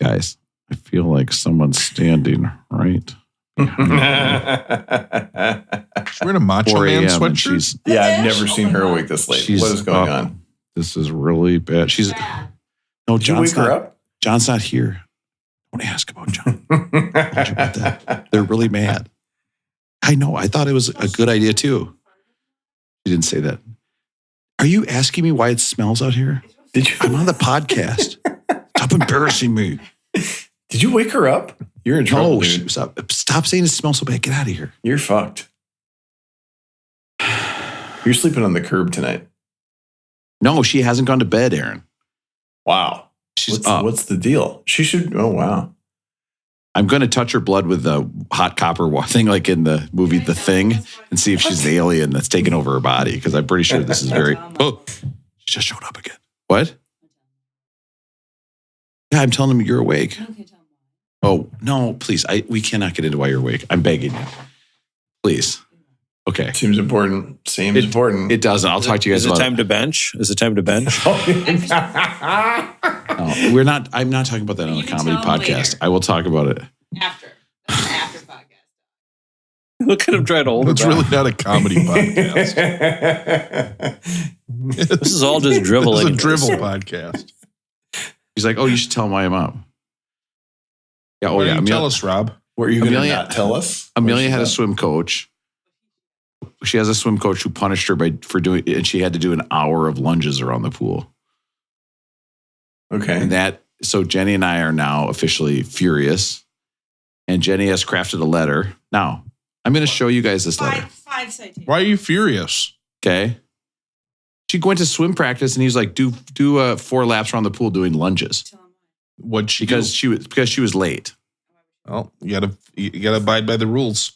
Guys, I feel like someone's standing right behind me. She's wearing a Macho Man sweatshirt? Yeah, I've never seen her awake this late. What is going on? This is really bad. No, Did you wake her up? John's not here. Don't ask about John. I told you about that. They're really mad. I know. I thought it was a good idea too. You didn't say that. Are you asking me why it smells out here? I'm on the podcast. Stop embarrassing me. Did you wake her up? You're in trouble, dude. No, stop saying it smells so bad. Get out of here. You're fucked. You're sleeping on the curb tonight. No, she hasn't gone to bed, Aaron. Wow. What's the deal? She should. Oh, wow. I'm going to touch her blood with the hot copper thing like in the movie The Thing and see if she's the alien that's taken over her body because I'm pretty sure this is very... Oh, she just showed up again. What? Yeah, I'm telling him you're awake. Oh, no, please. We cannot get into why you're awake. I'm begging you. Please. Okay. Seems important. Important. It doesn't. I'll talk to you guys about it. Is it time to bench? Is it time to bench? No, we're not. I'm not talking about that on a comedy podcast. I will talk about it. After podcast. Look at him trying to hold it It's really not a comedy podcast. This is all just dribbling. It's a drivel podcast. He's like, oh, you should tell my mom. Yeah. Oh, yeah. Tell us, Rob. Were you going to not tell us? Amelia had a swim coach. She has a swim coach who punished her for doing, and she had to do an hour of lunges around the pool. Okay. And so Jenny and I are now officially furious. And Jenny has crafted a letter. Now, I'm going to show you guys this letter. Five citations. Why are you furious? Okay. She went to swim practice and he's like, do 4 laps around the pool doing lunges. What'd she because do? Because she was late. Well, you gotta abide by the rules.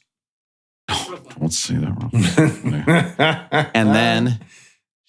Don't say that wrong. And then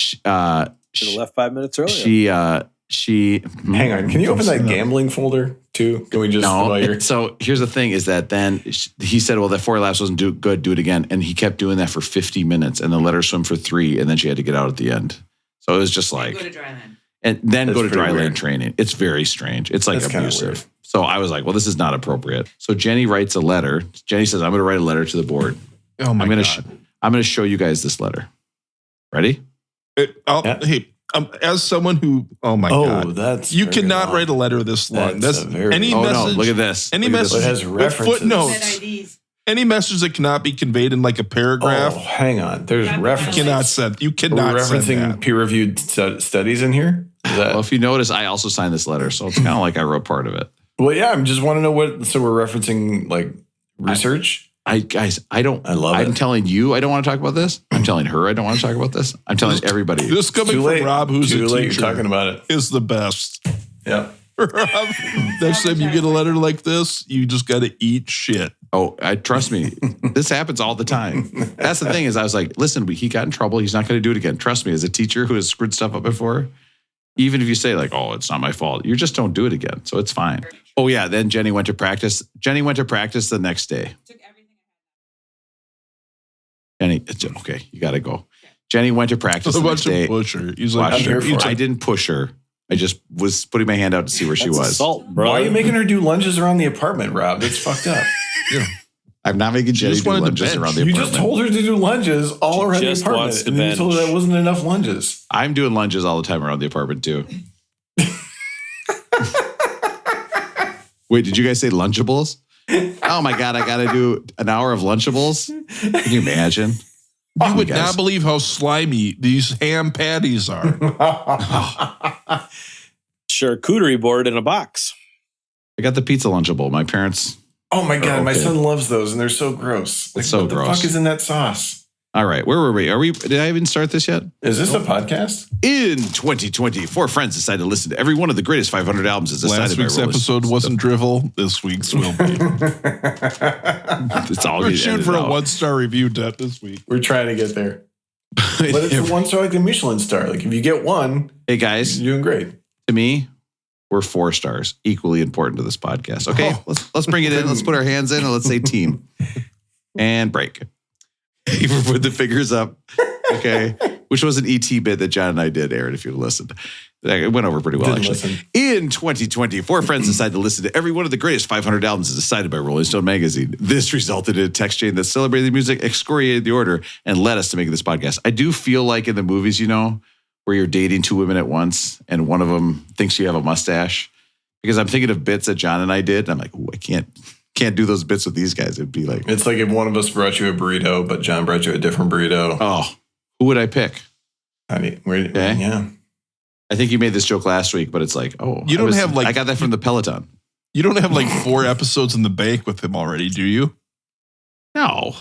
should have left 5 minutes earlier. She hang on. Can you open that gambling folder too? Can we just So here's the thing: is that then he said, "Well, that 4 laps wasn't good. Do it again." And he kept doing that for 50 minutes, and then let her swim for 3, and then she had to get out at the end. So it was just like go to dry land. And then go to dry land training. It's very strange. It's like abusive. So I was like, well, this is not appropriate. So Jenny writes a letter. Jenny says, I'm going to write a letter to the board. Oh my God. I'm going to show you guys this letter. Ready? Hey, as someone who, oh my God, you cannot long. write a letter this long. That's any long. message. No, look at this. Any message has with footnotes. Any message that cannot be conveyed in like a paragraph. Oh, hang on. There's references. You cannot referencing send that. peer-reviewed studies in here. Well, if you notice, I also signed this letter, so it's kind of like I wrote part of it. Well, yeah, I just want to know what. So we're referencing like research. I'm telling you, I don't want to talk about this. I'm telling her, I don't want to talk about this. I'm telling everybody. This coming from Rob, who's a teacher, you're talking about it, is the best. Yeah. Rob, next time you get a letter like this, you just got to eat shit. Oh, trust me. This happens all the time. That's the thing is I was like, listen, he got in trouble. He's not going to do it again. Trust me, as a teacher who has screwed stuff up before, even if you say like, oh, it's not my fault, you just don't do it again. So it's fine. Oh, yeah. Then Jenny went to practice. Jenny went to practice the next day. Jenny, okay, you got to go. Jenny went to practice the next day. Push her. He's like, I didn't push her. I just was putting my hand out to see where she was. Assault, bro. Why are you making her do lunges around the apartment, Rob? That's fucked up. Yeah. I'm not making Jenny do lunges around the apartment. You just told her to do lunges all around the apartment. And then you told her that wasn't enough lunges. I'm doing lunges all the time around the apartment, too. Wait, did you guys say Lunchables? Oh, my God, I got to do an hour of Lunchables? Can you imagine? You would not believe how slimy these ham patties are. Charcuterie board in a box. I got the pizza Lunchable. My parents... Oh my God, my son loves those and they're so gross. It's so gross. What the fuck is in that sauce? All right, where were we? Did I even start this yet? Is this a podcast? In 2020, 4 friends decided to listen to every one of the greatest 500 albums as decided by Last week's episode wasn't drivel. This week's will be. It's all We're shooting for a 1-star review this week. We're trying to get there. But it's a 1-star like a Michelin star. Like if you get one, hey guys, you're doing great. To me, we're 4 stars, equally important to this podcast. Okay, let's bring it in. Let's put our hands in and let's say team. And break. You put the fingers up. Okay. which was an ET bit that John and I did, Aaron, if you listened. It went over pretty well, Didn't actually. listen. In 2020, 4 friends decided to listen to every one of the greatest 500 albums as decided by Rolling Stone magazine. This resulted in a text chain that celebrated the music, excoriated the order, and led us to make this podcast. I do feel like in the movies, you know, where you're dating 2 women at once and one of them thinks you have a mustache. Because I'm thinking of bits that John and I did. And I'm like, I can't do those bits with these guys. It'd be like... It's like if one of us brought you a burrito, but John brought you a different burrito. Oh, who would I pick? Okay. Yeah. I think you made this joke last week, but it's like, you don't have like... I got that from the Peloton. You don't have like 4 episodes in the bank with him already, do you? No.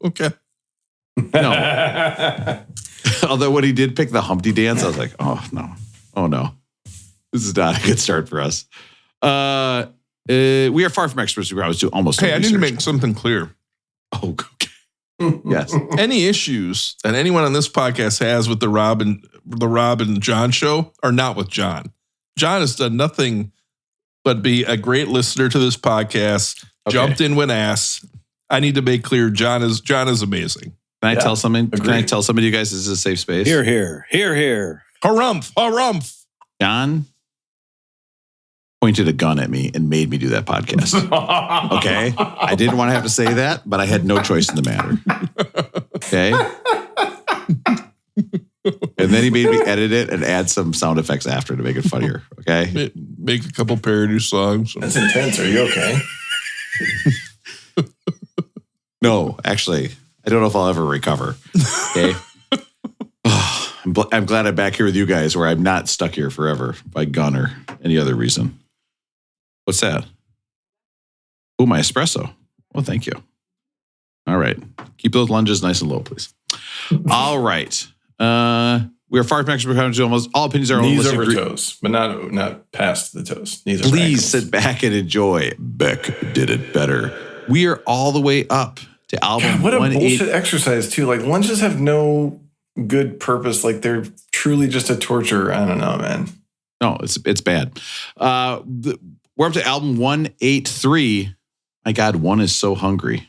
Okay. No. Although when he did pick the Humpty dance, I was like, oh, no. Oh, no. This is not a good start for us. We are far from experts. We always do almost. Hey, I need to make something clear. Oh, okay. Yes. Any issues that anyone on this podcast has with the Rob and John show are not with John. John has done nothing but be a great listener to this podcast. Okay. Jumped in when asked. I need to make clear John is amazing. Can I tell something? Agreed. Can I tell some of you guys this is a safe space? Here, here, here, here. Harumph, harumph. John pointed a gun at me and made me do that podcast. Okay? I didn't want to have to say that, but I had no choice in the matter. Okay? And then he made me edit it and add some sound effects after to make it funnier. Okay? Make a couple parody songs. That's intense. Are you okay? No, actually, I don't know if I'll ever recover. Okay? I'm glad I'm back here with you guys where I'm not stuck here forever by gun or any other reason. What's that? Oh, my espresso. Well, thank you. All right. Keep those lunges nice and low, please. All right. We are far from expert to almost all opinions are on knees over toes, but not past the toes. Knees over Please sit back and enjoy. Beck did it better. We are all the way up to album. God, what a bullshit exercise too. Like lunges have no good purpose. Like they're truly just a torture. I don't know, man. No, it's bad. We're up to album 183. My God, one is so hungry.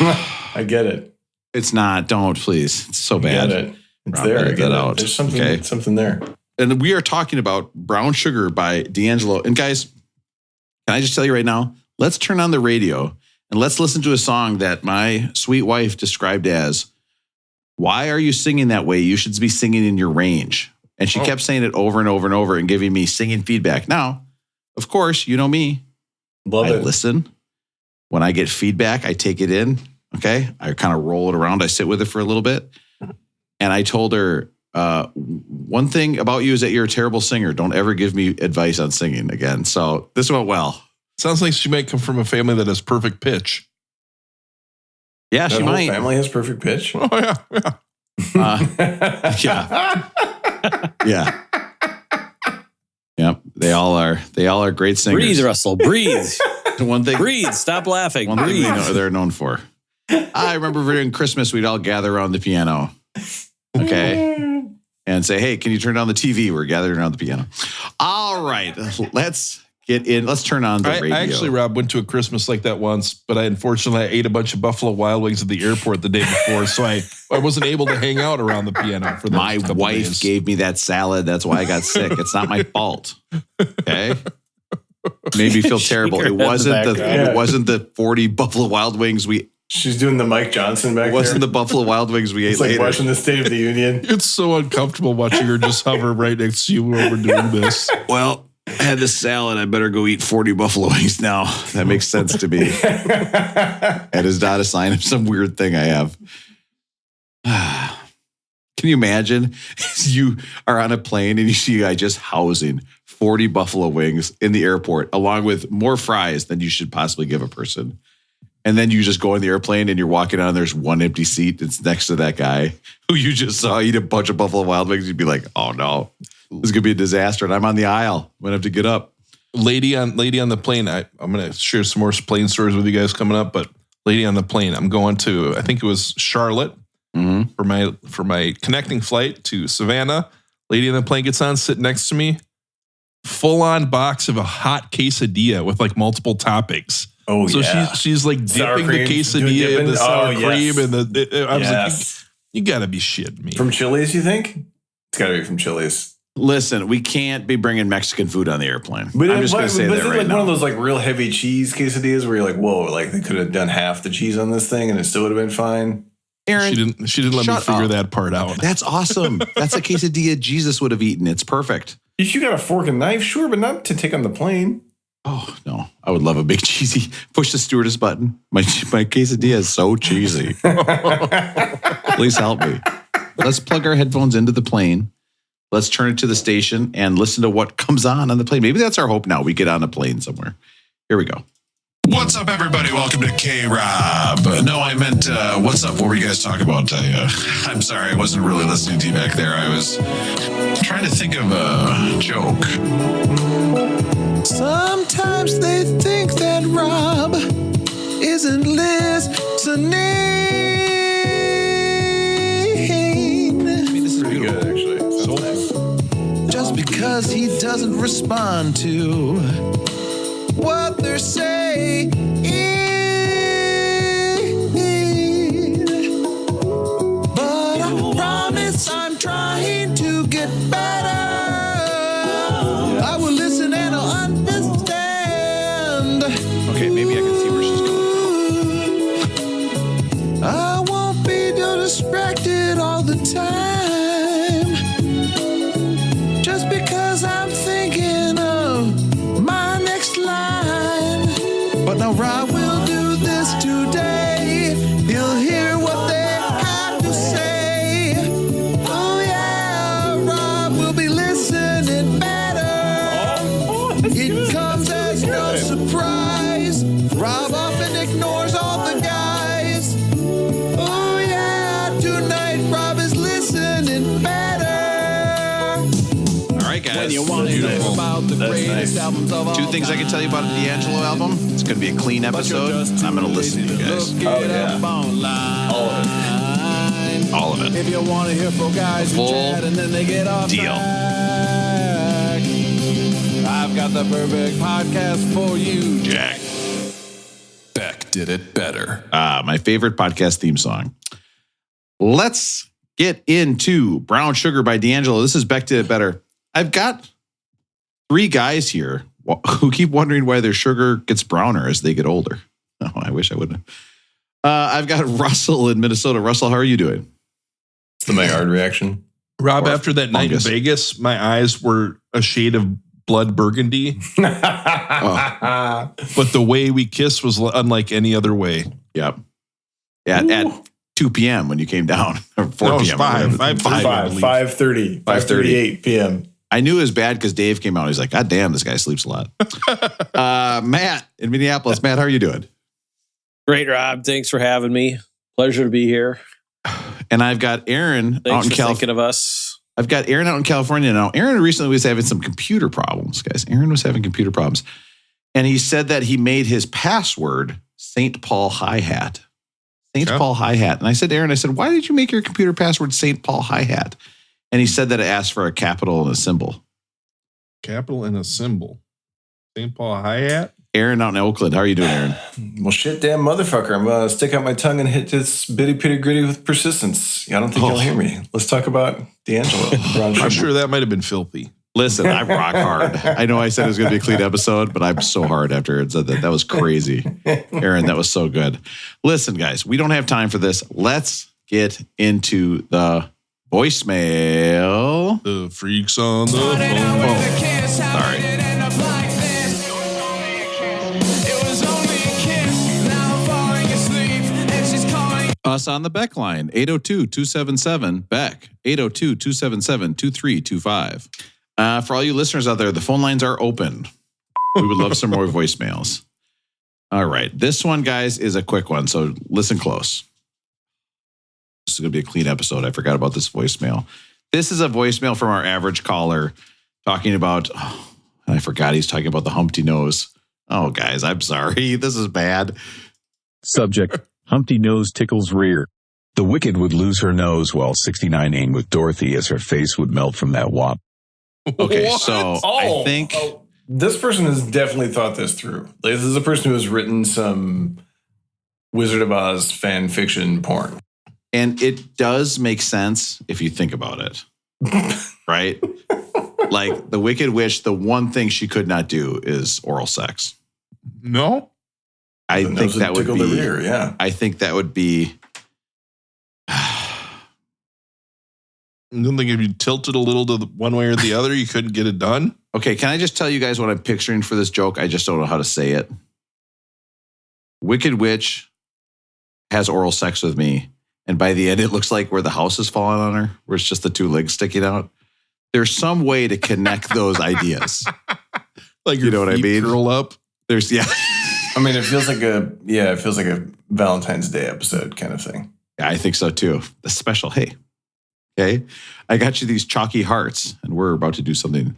I get it. It's not. Don't, please. It's so bad. I get it. It's there. I get it. There's something there. And we are talking about Brown Sugar by D'Angelo. And guys, can I just tell you right now, let's turn on the radio and let's listen to a song that my sweet wife described as, why are you singing that way? You should be singing in your range. And she kept saying it over and over and over and giving me singing feedback. Now, of course, you know me. I listen. When I get feedback, I take it in. Okay. I kind of roll it around. I sit with it for a little bit. And I told her, one thing about you is that you're a terrible singer. Don't ever give me advice on singing again. So this went well. Sounds like she might come from a family that has perfect pitch. Yeah, she might. Family has perfect pitch. Oh, yeah. Yeah. Yeah. Yep. They all are great singers. Breathe, Russell. Breathe. One thing. Breathe. Stop laughing. One breathe. thing they're known for. I remember during Christmas, we'd all gather around the piano. Okay. And say, hey, can you turn down the TV? We're gathering around the piano. All right. Let's get in. Let's turn on the radio. I actually, Rob, went to a Christmas like that once, but unfortunately I ate a bunch of Buffalo Wild Wings at the airport the day before, so I wasn't able to hang out around the piano for my wife days. Gave me that salad. That's why I got sick. It's not my fault. Okay. Made me feel terrible. It wasn't the 40 Buffalo Wild Wings She's doing the Mike Johnson back there. It wasn't the Buffalo Wild Wings we ate it's like later. watching the State of the Union. It's so uncomfortable watching her just hover right next to you when we're doing this. Well, I had this salad. I better go eat 40 Buffalo Wings now. That makes sense to me. And is not a sign of some weird thing I have. Can you imagine? You are on a plane and you see a guy just housing 40 Buffalo Wings in the airport, along with more fries than you should possibly give a person. And then you just go in the airplane and you're walking on, and there's one empty seat. It's next to that guy who you just saw eat a bunch of Buffalo Wild Wings. You'd be like, oh no, this is going to be a disaster. And I'm on the aisle. I'm going to have to get up. Lady on the plane. I'm going to share some more plane stories with you guys coming up, but lady on the plane, I'm going to, I think it was Charlotte for my connecting flight to Savannah. Lady on the plane gets on, sit next to me, full on box of a hot quesadilla with like multiple toppings. Oh, so yeah. she's like Sour dipping the cream. quesadilla in the sour cream. Yes. And I was like, Yes. you got to be shitting me. From Chili's, you think? It's got to be from Chili's. Listen, we can't be bringing Mexican food on the airplane. But I'm just going to say that it's right like now. one of those like real heavy cheese quesadillas where you're like, whoa, like they could have done half the cheese on this thing and it still would have been fine. Aaron, she didn't let me shut figure up. that part out. That's awesome. That's a quesadilla Jesus would have eaten. It's perfect. If you got a fork and knife, sure, but not to take on the plane. Oh, no. I would love a big cheesy. Push the stewardess button. My quesadilla is so cheesy. Please help me. Let's plug our headphones into the plane. Let's turn it to the station and listen to what comes on the plane. Maybe that's our hope now. We get on a plane somewhere. Here we go. What's up, everybody? Welcome to K-Rob. No, I meant, what's up? What were you guys talking about? I'm sorry, I wasn't really listening to you back there. I was trying to think of a joke. Sometimes they think that Rob isn't listening. I mean, this is Pretty beautiful. good, actually. Sounds nice. Just because he doesn't respond to what they're saying. But I promise I'm trying to get better. I will listen and I'll understand. Okay, maybe I can see where she's going. I won't be distracted all the time. Just because I'm thinking of my next line. But now Rob will do this today. He'll hear what they have to say. Oh yeah, Rob will be listening better. It comes as no surprise. Rob often ignores all the guys. Oh yeah, tonight Rob is listening better. All right, guys. When you want to know about the That's greatest nice. albums of all Two things I can tell you about the D'Angelo album. It's going to be a clean episode, and I'm going to listen to you guys. Oh, yeah. All of it. All of it. If you want to hear four guys who Full chat and then they get off deal. track, I've got the perfect podcast for you, Jack. Beck did it better. My favorite podcast theme song. Let's get into Brown Sugar by D'Angelo. This is Beck Did It Better. I've got three guys here who keep wondering why their sugar gets browner as they get older. Oh, I wish I wouldn't. I've got Russell in Minnesota. Russell, how are you doing? It's the Maillard reaction. Rob, Or after that night in fungus. Vegas, my eyes were a shade of blood burgundy, but the way we kissed was unlike any other way. Yep. At 2 p.m. when you came down, or 4 No, it was p.m. 5:30. 5:38 p.m. I knew it was bad because Dave came out. He's like, God damn, this guy sleeps a lot. Matt in Minneapolis. Matt, how are you doing? Great, Rob. Thanks for having me. Pleasure to be here. And I've got Aaron out Thanks in for California. thinking of us. I've got Aaron out in California now. Aaron recently was having some computer problems, guys. Aaron was having computer problems. And he said that he made his password St. Paul Hi-Hat. St. Paul Hi-Hat. And I said to Aaron, why did you make your computer password St. Paul Hi-Hat? And he said that it asked for a capital and a symbol. Capital and a symbol. St. Paul Hi-Hat. Aaron out in Oakland. How are you doing, Aaron? Well, shit, damn motherfucker. I'm going to stick out my tongue and hit this bitty pitty gritty with persistence. I don't think you'll hear me. Let's talk about D'Angelo. I'm sure that might have been filthy. Listen, I rock hard. I know I said it was going to be a clean episode, but I'm so hard after it said that. That was crazy. Aaron, that was so good. Listen, guys, we don't have time for this. Let's get into the voicemail. The freaks on the phone. Sorry. Us on the Beck line, 802-277-BECK, 802-277-2325. For all you listeners out there, the phone lines are open. We would love some more voicemails. All right. This one, guys, is a quick one, so listen close. This is going to be a clean episode. I forgot about this voicemail. This is a voicemail from our average caller talking about, I forgot he's talking about the Humpty nose. Oh, guys, I'm sorry. This is bad. Subject, Humpty nose tickles rear. The wicked would lose her nose while 69 aimed with Dorothy as her face would melt from that wop. Okay, What? so I think This person has definitely thought this through. Like, this is a person who has written some Wizard of Oz fan fiction porn. And it does make sense if you think about it, right? Like the Wicked Witch, the one thing she could not do is oral sex. No? I The think nose that would tickle the be. rear, yeah. I think that would be. I don't think if you tilted a little to the one way or the other, you couldn't get it done. Okay, can I just tell you guys what I'm picturing for this joke? I just don't know how to say it. Wicked Witch has oral sex with me, and by the end, it looks like where the house is falling on her, where it's just the two legs sticking out. There's some way to connect those ideas. Like You know what I mean? Curl up. There's yeah. I mean, it feels like a Valentine's Day episode kind of thing. I think so too. The special, hey, okay, I got you these chalky hearts, and we're about to do something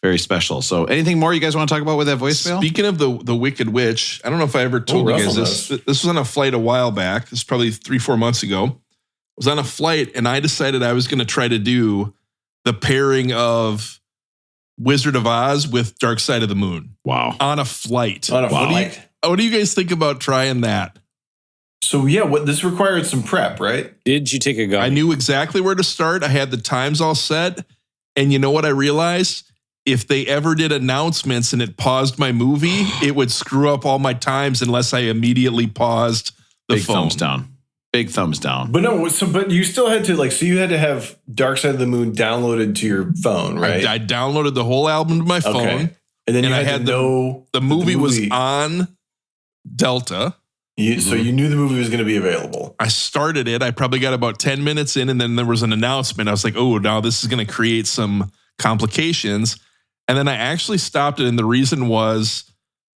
very special. So, anything more you guys want to talk about with that voicemail? Speaking of the Wicked Witch, I don't know if I ever told you guys this. Russell This was on a flight a while back. This is probably 3-4 months ago. I was on a flight, and I decided I was going to try to do the pairing of Wizard of Oz with Dark Side of the Moon. Wow. On a flight. On a flight. What do you guys think about trying that? So yeah, what this required some prep, right? Did you take a gun? I knew exactly where to start. I had the times all set. And you know what I realized? If they ever did announcements and it paused my movie, it would screw up all my times unless I immediately paused the Big phone. thumbs down. Big thumbs down. But no, but you still had to so you had to have Dark Side of the Moon downloaded to your phone, right? I downloaded the whole album to my phone. Okay. And then you And I had had to know The movie was on Delta. So you knew the movie was going to be available. I started it. I probably got about 10 minutes in, and then there was an announcement. I was like, oh, now this is going to create some complications. And then I actually stopped it. And the reason was,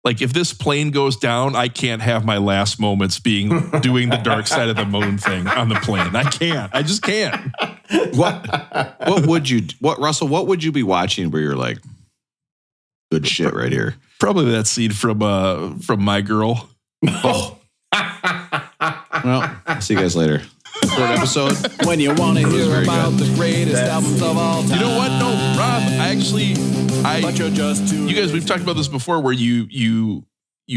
like, if this plane goes down, I can't have my last moments doing the Dark Side of the Moon thing on the plane. I can't. I just can't. Russell, what would you be watching where you're like, good shit right here? Probably that scene from My Girl. Oh. Well, see you guys later. Short episode. When you want to hear very about good. the greatest albums of all time. You know what? No, Rob, But you're just too you guys, we've talked about this before where you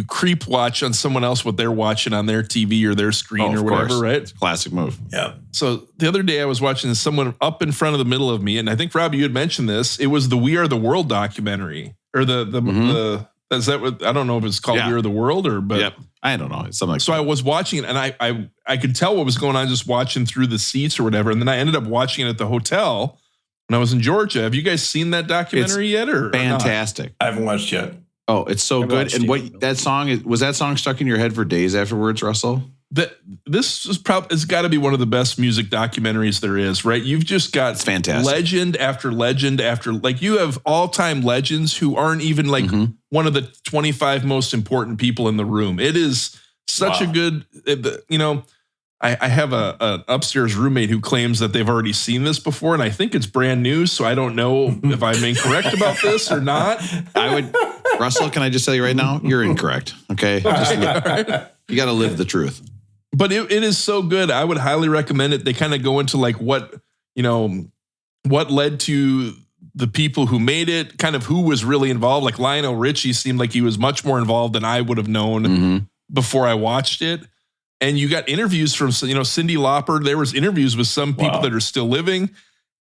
creep watch on someone else what they're watching on their TV or their screen Oh, or of whatever, course. right? Classic move. Yeah. So the other day I was watching someone up in front of the middle of me, and I think, Rob, you had mentioned this. It was the We Are the World documentary. Or the is that what, I don't know if it's called Yeah. We Are the World but Yep. I don't know. It's something like so I was watching it, and I could tell what was going on just watching through the seats or whatever. And then I ended up watching it at the hotel when I was in Georgia. Have you guys seen that documentary yet? Or fantastic. I haven't watched yet. Oh, it's so I've good. watched And it. what that song is, was that song stuck in your head for days afterwards, Russell? This is probably, it's got to be one of the best music documentaries there is, right? You've just got It's fantastic. legend after legend after, like, you have all-time legends who aren't even like one of the 25 most important people in the room. It is such a good, I have an upstairs roommate who claims that they've already seen this before, and I think it's brand new, so I don't know if I'm incorrect about this or not. Russell, can I just tell you right now? You're incorrect. Okay. You got to live the truth. But it is so good. I would highly recommend it. They kind of go into like what led to the people who made it, kind of who was really involved. Like Lionel Richie seemed like he was much more involved than I would have known before I watched it. And you got interviews from, Cyndi Lauper. There was interviews with some people that are still living.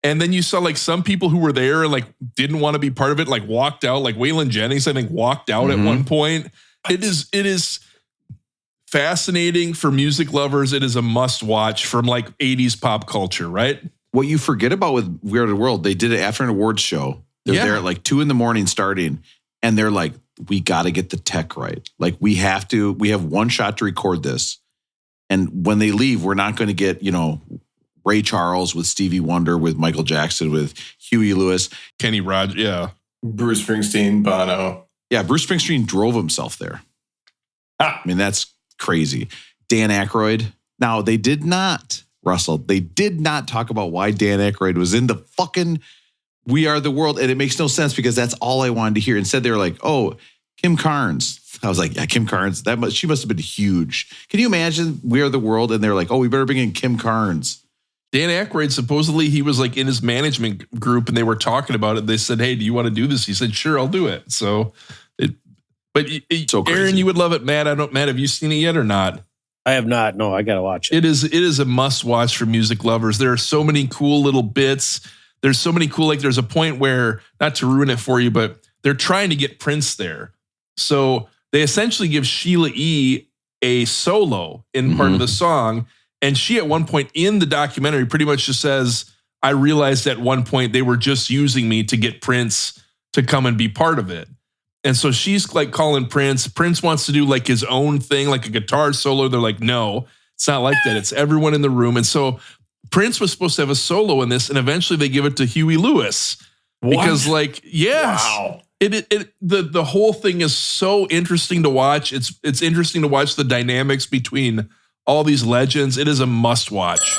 And then you saw like some people who were there and like didn't want to be part of it, like walked out. Like Waylon Jennings, I think, walked out at one point. It is fascinating for music lovers. It is a must watch from like 80s pop culture, right? What you forget about with We Are the World, they did it after an awards show. They're there at like 2 a.m. starting, and they're like, we got to get the tech right. Like we have one shot to record this. And when they leave, we're not going to get, Ray Charles with Stevie Wonder, with Michael Jackson, with Huey Lewis. Kenny Rogers, yeah. Bruce Springsteen, Bono. Yeah, Bruce Springsteen drove himself there. I mean, that's crazy. Dan Aykroyd. Now, they did not, Russell, they did not talk about why Dan Aykroyd was in the fucking We Are the World. And it makes no sense because that's all I wanted to hear. Instead, they were like, oh, Kim Carnes. I was like, yeah, Kim Carnes. She must have been huge. Can you imagine We Are the World? And they're like, oh, we better bring in Kim Carnes. Dan Aykroyd, supposedly he was like in his management group and they were talking about it. They said, hey, do you want to do this? He said, sure, I'll do it. So, So crazy. Aaron, you would love it. Matt, Matt, have you seen it yet or not? I have not. No, I got to watch it. It is a must watch for music lovers. There are so many cool little bits. There's so many cool, like there's a point where, not to ruin it for you, but they're trying to get Prince there. So they essentially give Sheila E. a solo in part of the song. And she, at one point in the documentary, pretty much just says, I realized at one point they were just using me to get Prince to come and be part of it. And so she's like calling Prince. Prince wants to do like his own thing, like a guitar solo. They're like, no, it's not like that. It's everyone in the room. And so Prince was supposed to have a solo in this. And eventually they give it to Huey Lewis. Because like, yes. Wow. The whole thing is so interesting to watch. It's interesting to watch the dynamics between all these legends. It is a must watch.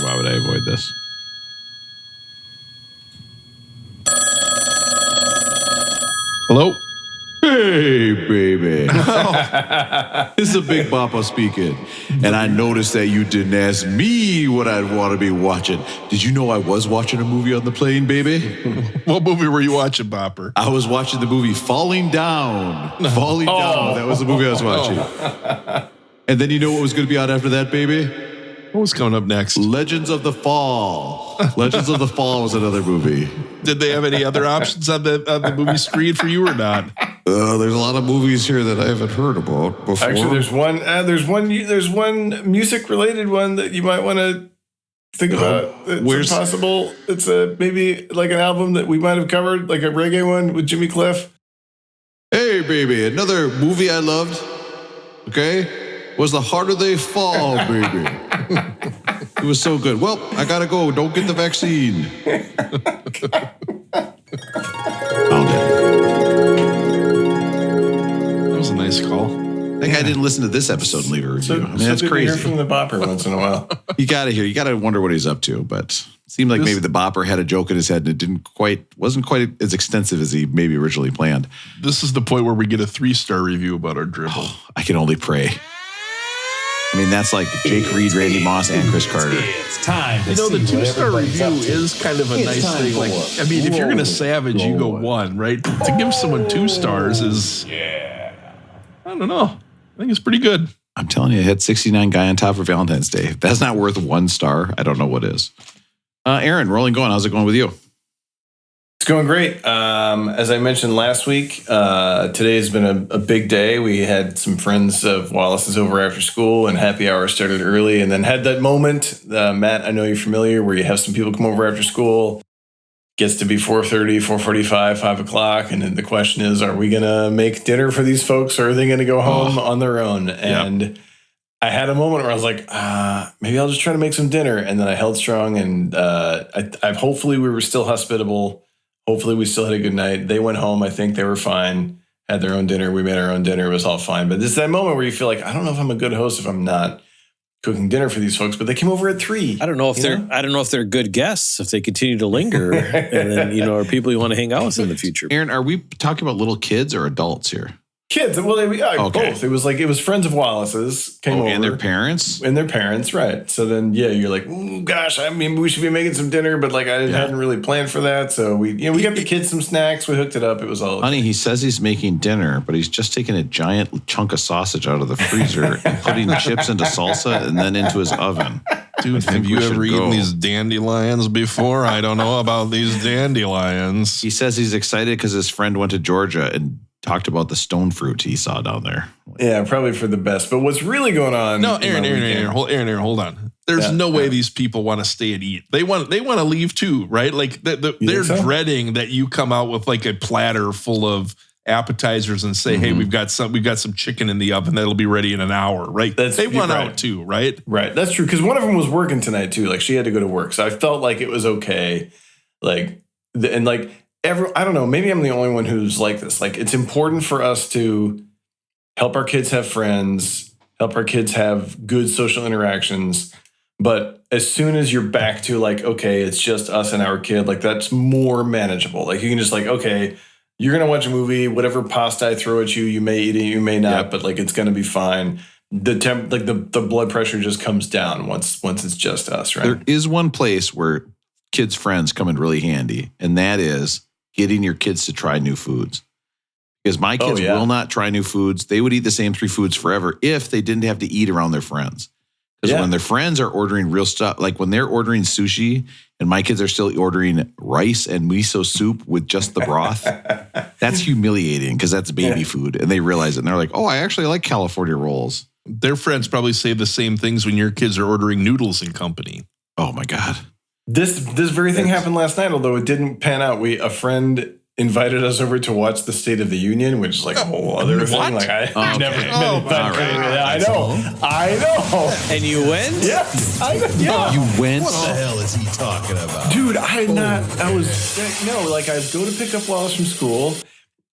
Why would I avoid this? Hello? Hey, baby. This is a Big Papa speaking. And I noticed that you didn't ask me what I'd want to be watching. Did you know I was watching a movie on the plane, baby? What movie were you watching, Bopper? I was watching the movie Falling Down. Falling Down. That was the movie I was watching. And then you know what was going to be out after that, baby? What was coming up next? Legends of the Fall. Legends of the Fall was another movie. Did they have any other options on the movie screen for you or not? There's a lot of movies here that I haven't heard about before. Actually, there's one music related one that you might want to think about. It's possible. It's maybe like an album that we might have covered, like a reggae one with Jimmy Cliff. Hey, baby, another movie I loved, okay, was The Harder They Fall, baby. It was so good. Well, I gotta go. Don't get the vaccine. Found it. That was a nice call. That guy didn't listen to this episode and leave a review. That's good to crazy. hear from the Bopper once in a while. You gotta hear. You gotta wonder what he's up to. But it seemed like maybe the Bopper had a joke in his head and it wasn't quite as extensive as he maybe originally planned. This is the point where we get a 3-star review about our dribble. Oh, I can only pray. I mean, that's like Jake Reed, Randy Moss, and Chris Carter. It's time to You know, the see what 2-star everybody's review up to. is kind of a It's nice time thing. for Like, I mean, if you're going to savage, you go 1, right? To give someone 2 stars is, I don't know. I think it's pretty good. I'm telling you, I had 69 guy on top for Valentine's Day. If that's not worth 1 star, I don't know what is. Aaron, rolling going. How's it going with you? It's going great. As I mentioned last week, today has been a big day. We had some friends of Wallace's over after school, and happy hour started early, and then had that moment, Matt, I know you're familiar, where you have some people come over after school. Gets to be 4:30, 4:45, 5 o'clock, and then the question is, are we going to make dinner for these folks, or are they going to go home on their own? And I had a moment where I was like, maybe I'll just try to make some dinner, and then I held strong, and hopefully we were still hospitable. Hopefully we still had a good night. They went home. I think they were fine. Had their own dinner. We made our own dinner. It was all fine. But it's that moment where you feel like, I don't know if I'm a good host if I'm not cooking dinner for these folks. But they came over at 3. I don't know if they're good guests if they continue to linger, and then are people you want to hang out with in the future. Aaron, are we talking about little kids or adults here? Kids. Well, both. It was friends of Wallace's came over. And their parents? And their parents, right. So then, you're like, ooh, gosh, I mean, we should be making some dinner, but like I hadn't really planned for that. So we got the kids some snacks. We hooked it up. It was all okay. Honey, he says he's making dinner, but he's just taking a giant chunk of sausage out of the freezer and putting chips into salsa and then into his oven. Dude, have you ever eaten these dandelions before? I don't know about these dandelions. He says he's excited because his friend went to Georgia and talked about the stone fruit he saw down there. Yeah, probably for the best. But what's really going on? No, Aaron, hold on. There's no way these people want to stay and eat. They want to leave too, right? Like they're dreading that you come out with like a platter full of appetizers and say, "Hey, we've got some chicken in the oven that'll be ready in an hour," right? They want out too, right? Right. That's true. Because one of them was working tonight too. Like she had to go to work, so I felt like it was okay. I don't know. Maybe I'm the only one who's like this. Like, it's important for us to help our kids have friends, help our kids have good social interactions. But as soon as you're back to like, okay, it's just us and our kid, like that's more manageable. Like you can just like, okay, you're going to watch a movie, whatever pasta I throw at you, you may eat it, you may not, but like it's going to be fine. the blood pressure just comes down once it's just us, right? There is one place where kids' friends come in really handy, and that is getting your kids to try new foods. Because my kids will not try new foods. They would eat the same 3 foods forever if they didn't have to eat around their friends. Because when their friends are ordering real stuff, like when they're ordering sushi and my kids are still ordering rice and miso soup with just the broth, that's humiliating because that's baby food. And they realize it. And they're like, oh, I actually like California rolls. Their friends probably say the same things when your kids are ordering noodles in company. Oh, my God. This very thing happened last night, although it didn't pan out. A friend invited us over to watch the State of the Union, which is like a whole other thing. Like I've never been invited. I know. And you went? Yeah, You went? What the hell is he talking about? Dude, I go to pick up Wallace from school,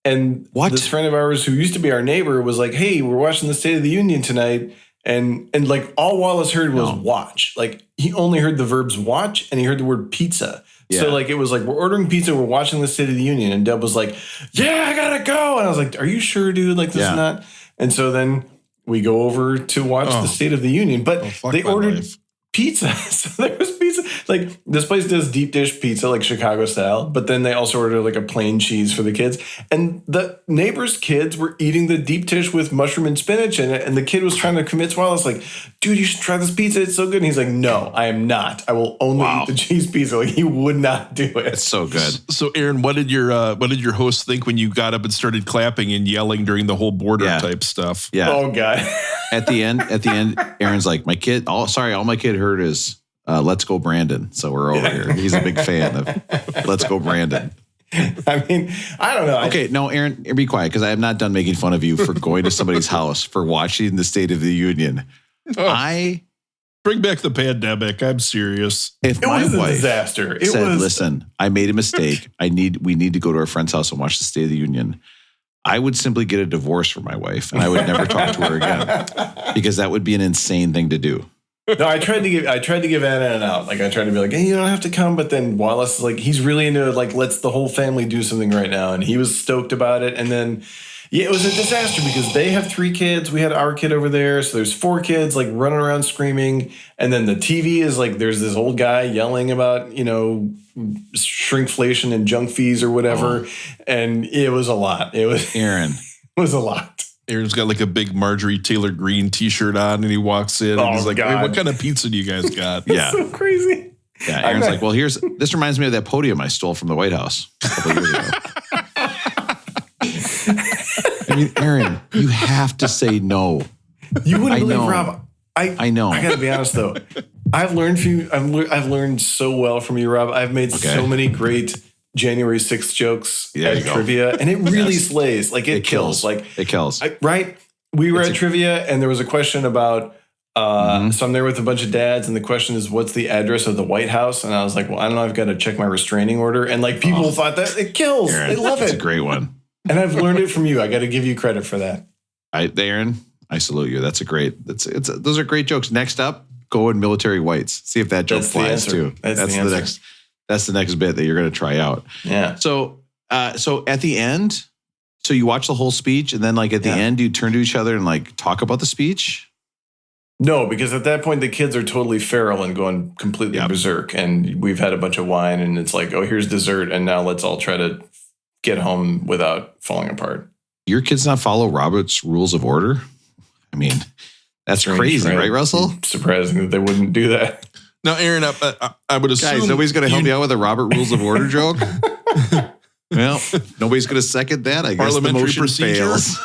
and this friend of ours who used to be our neighbor was like, "Hey, we're watching the State of the Union tonight." And like all Wallace heard was watch. Like he only heard the verbs watch and he heard the word pizza. Yeah. So like it was like we're ordering pizza, we're watching the State of the Union, and Deb was like, "Yeah, I gotta go." And I was like, "Are you sure, dude? Like this is not." And so then we go over to watch the State of the Union, but they ordered pizza. So there was pizza. Like this place does deep dish pizza, like Chicago style, but then they also ordered like a plain cheese for the kids. And the neighbors' kids were eating the deep dish with mushroom and spinach in it. And the kid was trying to convince Wallace, like, "Dude, you should try this pizza. It's so good." And he's like, "No, I am not. I will only eat the cheese pizza." Like he would not do it. It's so good. So Aaron, what did your host think when you got up and started clapping and yelling during the whole border type stuff? Yeah. Oh God. At the end, Aaron's like, all my kid heard is "Let's Go Brandon." So we're over here. He's a big fan of "Let's Go Brandon." I mean, I don't know. Okay, no, Aaron, be quiet because I am not done making fun of you for going to somebody's house for watching the State of the Union. Bring back the pandemic. I'm serious. If it my was a wife disaster. said, "Listen, I made a mistake. We need to go to our friend's house and watch the State of the Union," I would simply get a divorce from my wife and I would never talk to her again because that would be an insane thing to do. No, I tried to give Anna an out. Like I tried to be like, "Hey, you don't have to come." But then Wallace is like, he's really into it. Like, let's the whole family do something right now. And he was stoked about it. And then, it was a disaster because they have 3 kids. We had our kid over there. So there's 4 kids like running around screaming. And then the TV is like, there's this old guy yelling about, shrinkflation and junk fees or whatever. And it was a lot. It was Aaron. It was a lot. Aaron's got like a big Marjorie Taylor Greene t-shirt on and he walks in and he's like, "Hey, what kind of pizza do you guys got?" Yeah. So crazy. Yeah. Aaron's like, "Well, this reminds me of that podium I stole from the White House a couple of years ago." I mean, Aaron, you have to say no. You wouldn't believe, Rob. I know. I gotta be honest though. I've learned so well from you, Rob. I've made so many great January 6th jokes at trivia, and it really slays. Like it kills. Like it kills. Right? We were at trivia, and there was a question about. So I'm there with a bunch of dads, and the question is, "What's the address of the White House?" And I was like, "Well, I don't know. I've got to check my restraining order." And like people thought that it kills. Aaron, they love it. It's a great one. And I've learned it from you. I got to give you credit for that. Aaron, I salute you. That's a great. Those are great jokes. Next up, go in military whites. See if that joke flies too. That's the next. That's the next bit that you're going to try out. Yeah. So at the end, so you watch the whole speech, and then like at the end, you turn to each other and like talk about the speech. No, because at that point the kids are totally feral and going completely berserk, and we've had a bunch of wine, and it's like, "Oh, here's dessert, and now let's all try to get home without falling apart." Your kids not follow Robert's Rules of Order? I mean, that's crazy, right, Russell? Surprising that they wouldn't do that. Now, Aaron, I would assume... Guys, nobody's going to help me out with a Robert Rules of Order joke? Well, nobody's going to second that. I guess the motion fails.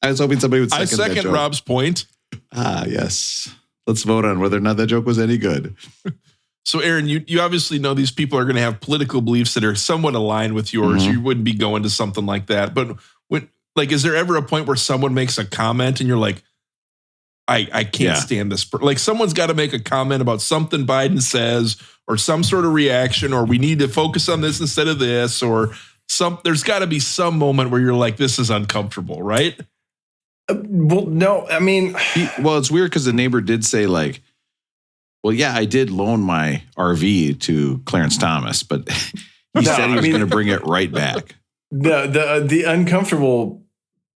I was hoping somebody would second that joke. I second Rob's point. Yes. Let's vote on whether or not that joke was any good. So, Aaron, you obviously know these people are going to have political beliefs that are somewhat aligned with yours. You wouldn't be going to something like that. But is there ever a point where someone makes a comment and you're like, I can't stand this. Like someone's got to make a comment about something Biden says or some sort of reaction, or we need to focus on this instead of this, or there's got to be some moment where you're like, this is uncomfortable, right? Well, no, I mean, it's weird because the neighbor did say like, "Well, yeah, I did loan my RV to Clarence Thomas, but he said he was going to bring it right back." The uncomfortable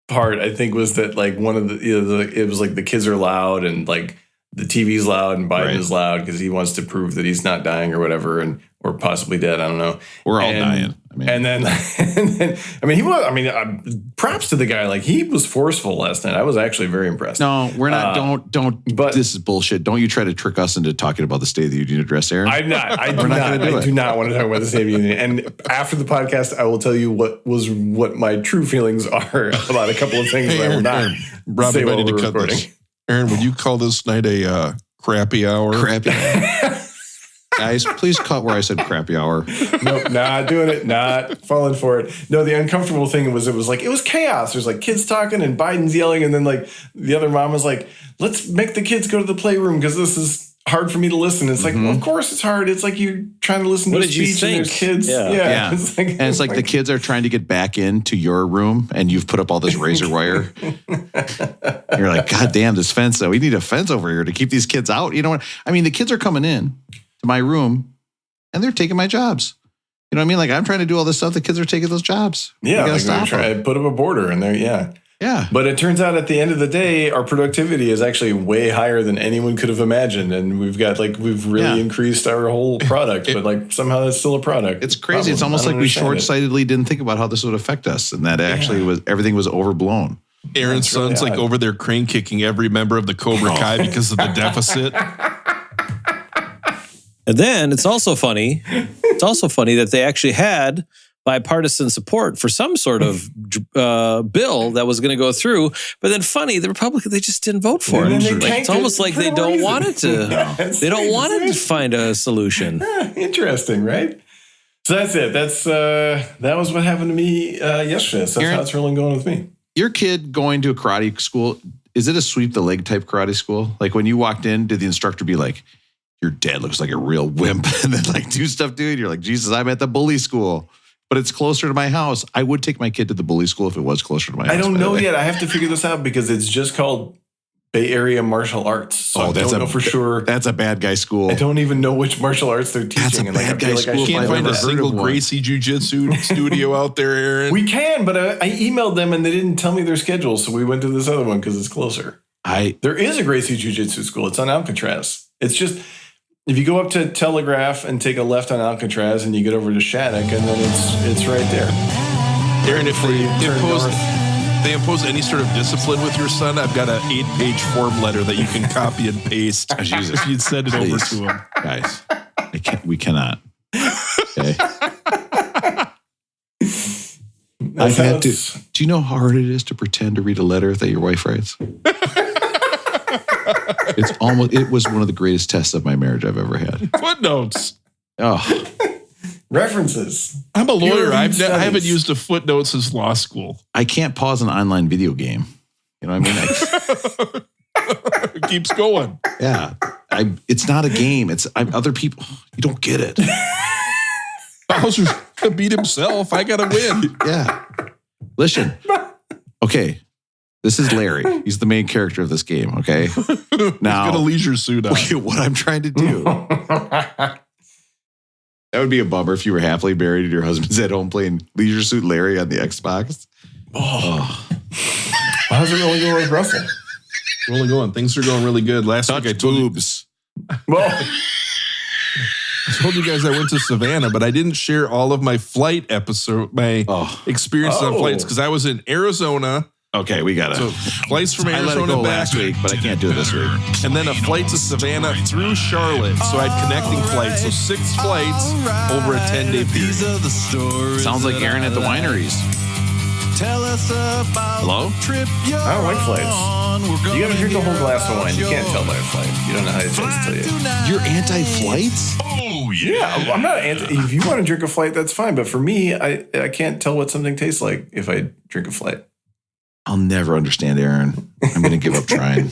part, I think, was that like one of it was like the kids are loud and like the TV's loud and Biden is loud because he wants to prove that he's not dying or whatever, or possibly dead. I don't know. We're all dying. And then, he was. Props to the guy. Like, he was forceful last night. I was actually very impressed. No, we're not. Don't. But this is bullshit. Don't you try to trick us into talking about the State of the Union address, Aaron? I'm not. I do not want to talk about the State of the Union. And after the podcast, I will tell you what my true feelings are about a couple of things that I will not say while we're recording. Aaron, would you call this night a crappy hour? Crappy hour. Guys, please cut where I said crappy hour. Nope, not doing it, not falling for it. No, the uncomfortable thing was it was chaos. There's like kids talking and Biden's yelling, and then like the other mom was like, let's make the kids go to the playroom because this is hard for me to listen. It's like, well, of course it's hard. It's like you're trying to listen to a speech and there's kids. Yeah. It's like the kids are trying to get back into your room and you've put up all this razor wire. You're like, God damn, this fence. We need a fence over here to keep these kids out. You know what? I mean, the kids are coming in to my room and they're taking my jobs. You know what I mean? Like, I'm trying to do all this stuff. The kids are taking those jobs. Yeah. I put up a border and they're, Yeah. But it turns out at the end of the day, our productivity is actually way higher than anyone could have imagined. And we've really increased our whole product, but like somehow that's still a product. It's crazy. It's almost like we short-sightedly didn't think about how this would affect us. And that actually everything was overblown. Aaron's son's like over there crane kicking every member of the Cobra Kai because of the deficit. And then it's also funny that they actually had bipartisan support for some sort of bill that was going to go through. But then the Republicans, they just didn't vote for it. It's almost like they don't want it to. They don't want it to find a solution. Interesting, right? So that's it. That was what happened to me yesterday. So that's how it's really going with me. Your kid going to a karate school, is it a sweep the leg type karate school? Like when you walked in, did the instructor be like, your dad looks like a real wimp, and then like do stuff to it? You're like, Jesus, I'm at the bully school. But it's closer to my house. I would take my kid to the bully school if it was closer to my house. I don't know yet. I have to figure this out because it's just called Bay Area Martial Arts. So I don't know for sure. That's a bad guy school. I don't even know which martial arts they're teaching. That's a bad guy school. You can't find a single Gracie Jiu-Jitsu studio out there, Aaron. We can, but I emailed them and they didn't tell me their schedule. So we went to this other one because it's closer. There is a Gracie Jiu-Jitsu school. It's on Alcatraz. It's just... If you go up to Telegraph and take a left on Alcatraz and you get over to Shattuck, and then it's right there. Aaron, if they impose any sort of discipline with your son, I've got an 8-page form letter that you can copy and paste. Jesus, you'd send it over to him. Guys, we cannot. Okay. Do you know how hard it is to pretend to read a letter that your wife writes? It was one of the greatest tests of my marriage I've ever had. Footnotes. Oh. References. I'm a lawyer. I haven't used a footnote since law school. I can't pause an online video game. You know what I mean? It keeps going. Yeah. It's not a game. I'm other people. You don't get it. Bowser's to beat himself. I got to win. Yeah. Listen. Okay. This is Larry. He's the main character of this game, okay? Now, he's got a leisure suit on. Okay, what I'm trying to do. That would be a bummer if you were happily married and your husband's at home playing Leisure Suit Larry on the Xbox. Oh. How's it really going with Russell? Really going. Things are going really good. Last week I told boobs. Well, I told you guys I went to Savannah, but I didn't share all of my flight episode, my experiences on flights, because I was in Arizona. Okay, we got it. So flights from Arizona back last week, but I can't do it this week. And then a flight to Savannah through Charlotte. So I had connecting flights. So 6 flights over a 10-day period. Sounds like Aaron at the wineries. Hello? I don't like flights. You got to drink a whole glass of wine. You can't tell by a flight. You don't know how it tastes to you. You're anti-flights? Oh, Yeah, I'm not anti. If you want to drink a flight, that's fine. But for me, I can't tell what something tastes like if I drink a flight. I'll never understand Aaron. I'm going to give up trying.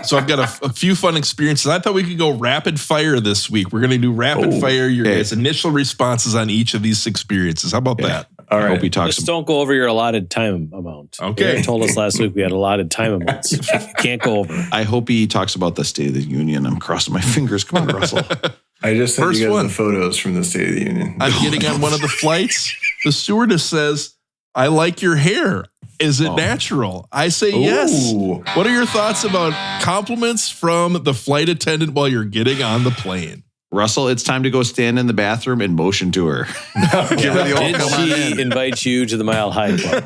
So I've got a few fun experiences. I thought we could go rapid fire this week. We're going to do rapid fire your guys' initial responses on each of these experiences. How about that? All right. I hope he talks. Just don't go over your allotted time amount. Okay. You told us last week we had allotted time amounts. You can't go over. I hope he talks about the State of the Union. I'm crossing my fingers. Come on, Russell. I just sent you guys the photos from the State of the Union. I'm getting on one of the flights. The stewardess says, "I like your hair." Is it natural? I say yes. Ooh. What are your thoughts about compliments from the flight attendant while you're getting on the plane? Russell, it's time to go stand in the bathroom and motion to her. Give her the old Did come on she in. invite you to the Mile High Club?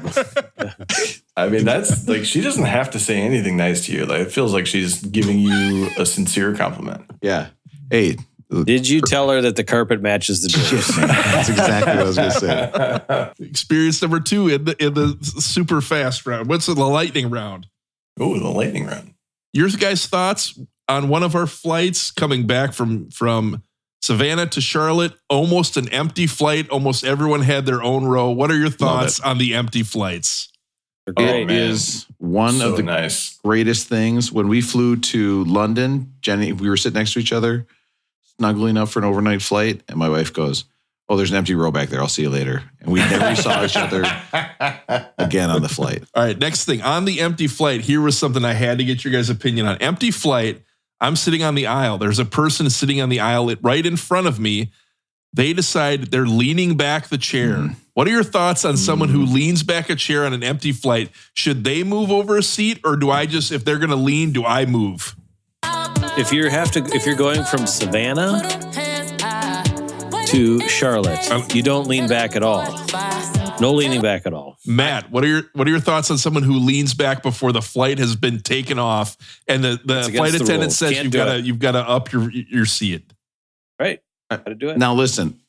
I mean, that's like, she doesn't have to say anything nice to you. Like, it feels like she's giving you a sincere compliment. Yeah. Hey. Did you tell her that the carpet matches the drapes? That's exactly what I was going to say. Experience number 2 in the super fast round. What's the lightning round? Oh, the lightning round. Your guys' thoughts on one of our flights coming back from Savannah to Charlotte, almost an empty flight. Almost everyone had their own row. What are your thoughts on the empty flights? It is one of the greatest things. When we flew to London, Jenny, we were sitting next to each other, snuggling up for an overnight flight, and my wife goes, "Oh, there's an empty row back there. I'll see you later." And we never saw each other again on the flight. All right, next thing. On the empty flight, here was something I had to get your guys' opinion on. Empty flight, I'm sitting on the aisle. There's a person sitting on the aisle right in front of me. They decide they're leaning back the chair. What are your thoughts on someone who leans back a chair on an empty flight? Should they move over a seat, or do I just, if they're going to lean, do I move? If you're going from Savannah to Charlotte, you don't lean back at all. No leaning back at all. Matt, what are your thoughts on someone who leans back before the flight has been taken off and the flight attendant says you've got to up your seat? Right. How to do it. Now listen,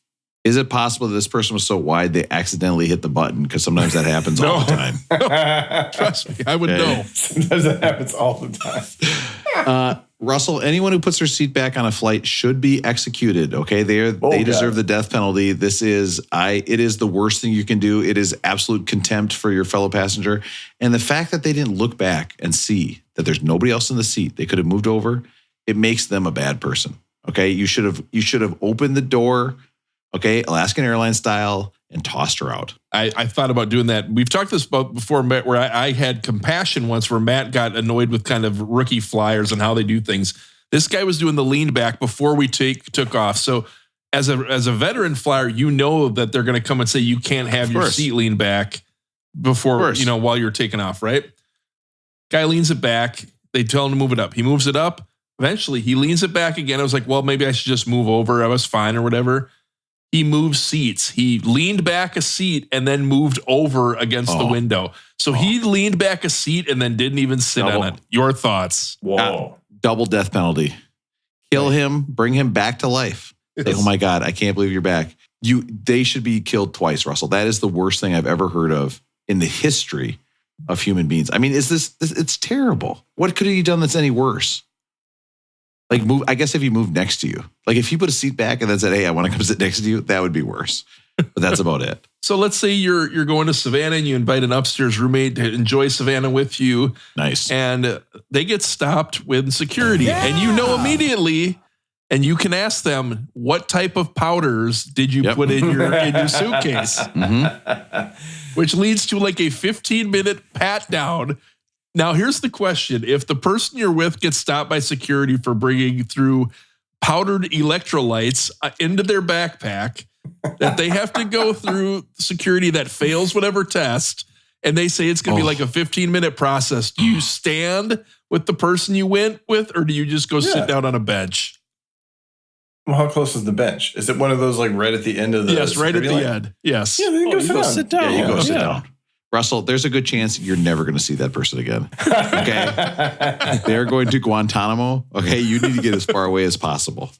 is it possible that this person was so wide they accidentally hit the button? Because sometimes that happens all the time. Trust me, I would know. Sometimes that happens all the time. Russell, anyone who puts their seat back on a flight should be executed. Okay, they deserve the death penalty. It is the worst thing you can do. It is absolute contempt for your fellow passenger. And the fact that they didn't look back and see that there's nobody else in the seat, they could have moved over. It makes them a bad person. Okay, you should have opened the door. Okay, Alaskan Airlines style, and tossed her out. I thought about doing that. We've talked this about before, Matt, where I had compassion once where Matt got annoyed with kind of rookie flyers and how they do things. This guy was doing the lean back before we took off. So as a veteran flyer, you know that they're going to come and say you can't have your seat lean back before, while you're taking off, right? Guy leans it back. They tell him to move it up. He moves it up. Eventually, he leans it back again. I was like, well, maybe I should just move over. I was fine or whatever. He moved seats. He leaned back a seat and then moved over against the window. So he leaned back a seat and then didn't even sit on it. Your thoughts? Whoa. Double death penalty. Kill him, bring him back to life. Say, oh my God, I can't believe you're back. They should be killed twice, Russell. That is the worst thing I've ever heard of in the history of human beings. I mean, it's terrible. What could he have done that's any worse? Like move. I guess if he moved next to you, like if he put a seat back and then said, "Hey, I want to come sit next to you," that would be worse. But that's about it. So let's say you're going to Savannah and you invite an upstairs roommate to enjoy Savannah with you. Nice. And they get stopped with security, and you know immediately, and you can ask them, "What type of powders did you put in your suitcase?" Which leads to like a 15-minute pat down. Now, here's the question. If the person you're with gets stopped by security for bringing through powdered electrolytes into their backpack, that they have to go through security that fails whatever test, and they say it's going to be like a 15-minute process, do you stand with the person you went with, or do you just go sit down on a bench? Well, how close is the bench? Is it one of those like right at the end of the Yes, right at the line? end. Yes. Yeah, then you go sit down. Yeah, you go sit down. Russell, there's a good chance you're never going to see that person again. Okay? They're going to Guantanamo. Okay? You need to get as far away as possible.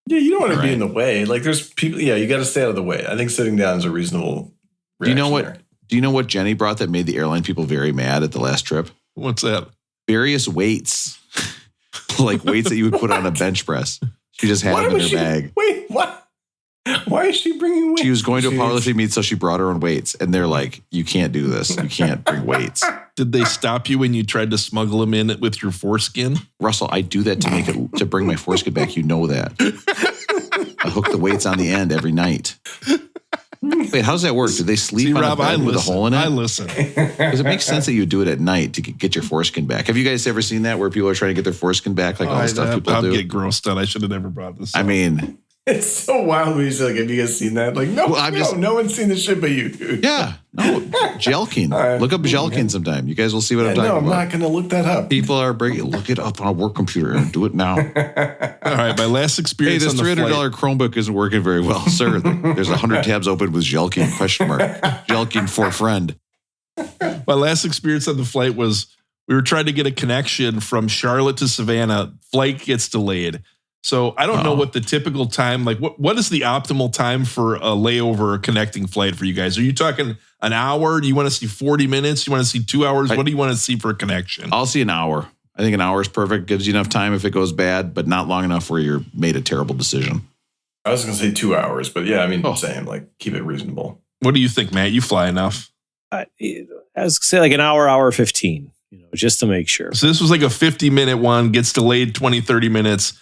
Yeah, you don't want to be in the way. Like there's people, you got to stay out of the way. I think sitting down is a reasonable reaction. Do you know what Jenny brought that made the airline people very mad at the last trip? What's that? Various weights. Like weights that you would put on a bench press. She just had them in her bag. Wait, what? Why is she bringing weights? She was going to a powerlifting meet, so she brought her own weights. And they're like, you can't do this. You can't bring weights. Did they stop you when you tried to smuggle them in with your foreskin? Russell, I do that to bring my foreskin back. You know that. I hook the weights on the end every night. Wait, how does that work? Do they sleep on a bed with a hole in it? I listen. Because it makes sense that you do it at night to get your foreskin back. Have you guys ever seen that where people are trying to get their foreskin back, like all the stuff people do? I'll get grossed out. I should have never brought this up. I mean, It's so wild when you say, like, have you guys seen that? Like, no, no one's seen this shit but you. Dude. Yeah. No. Jelking. Right. Look up Jelking sometime. You guys will see what I'm talking I'm about. not going to look that up. People are breaking. Look it up on a work computer and do it now. All right, my last Hey, experience this on the $300 flight. Chromebook isn't working very well, sir. There's 100 tabs open with Jelking ? Jelking for friend. My last experience on the flight was we were trying to get a connection from Charlotte to Savannah. Flight gets delayed. So I don't know what the typical time, like what is the optimal time for a layover connecting flight for you guys? Are you talking an hour? Do you want to see 40 minutes? Do you want to see 2 hours? What do you want to see for a connection? I'll see an hour. I think an hour is perfect. Gives you enough time if it goes bad, but not long enough where you're made a terrible decision. I was going to say 2 hours, but yeah, I mean, I'm saying, like, keep it reasonable. What do you think, Matt? You fly enough? I was say like an hour 15, just to make sure. So this was like a 50-minute one, gets delayed 20, 30 minutes.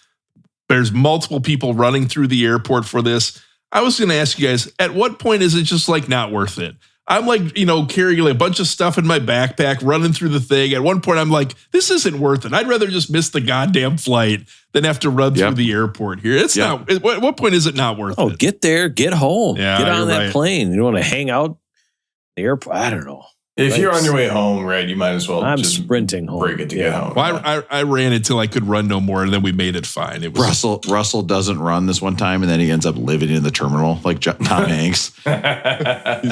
There's multiple people running through the airport for this. I was going to ask you guys, at what point is it just like not worth it? I'm like, carrying a bunch of stuff in my backpack, running through the thing. At one point, I'm like, this isn't worth it. I'd rather just miss the goddamn flight than have to run through the airport here. It's not. At what point is it not worth it? Get there, get home, get on that right. plane. You don't want to hang out the airport. I don't know. If you're on your way home, right, you might as well just sprinting home. break it to get home. Well, I ran until I could run no more, and then we made it fine. It was Russell doesn't run this one time, and then he ends up living in the terminal like Tom Hanks. He's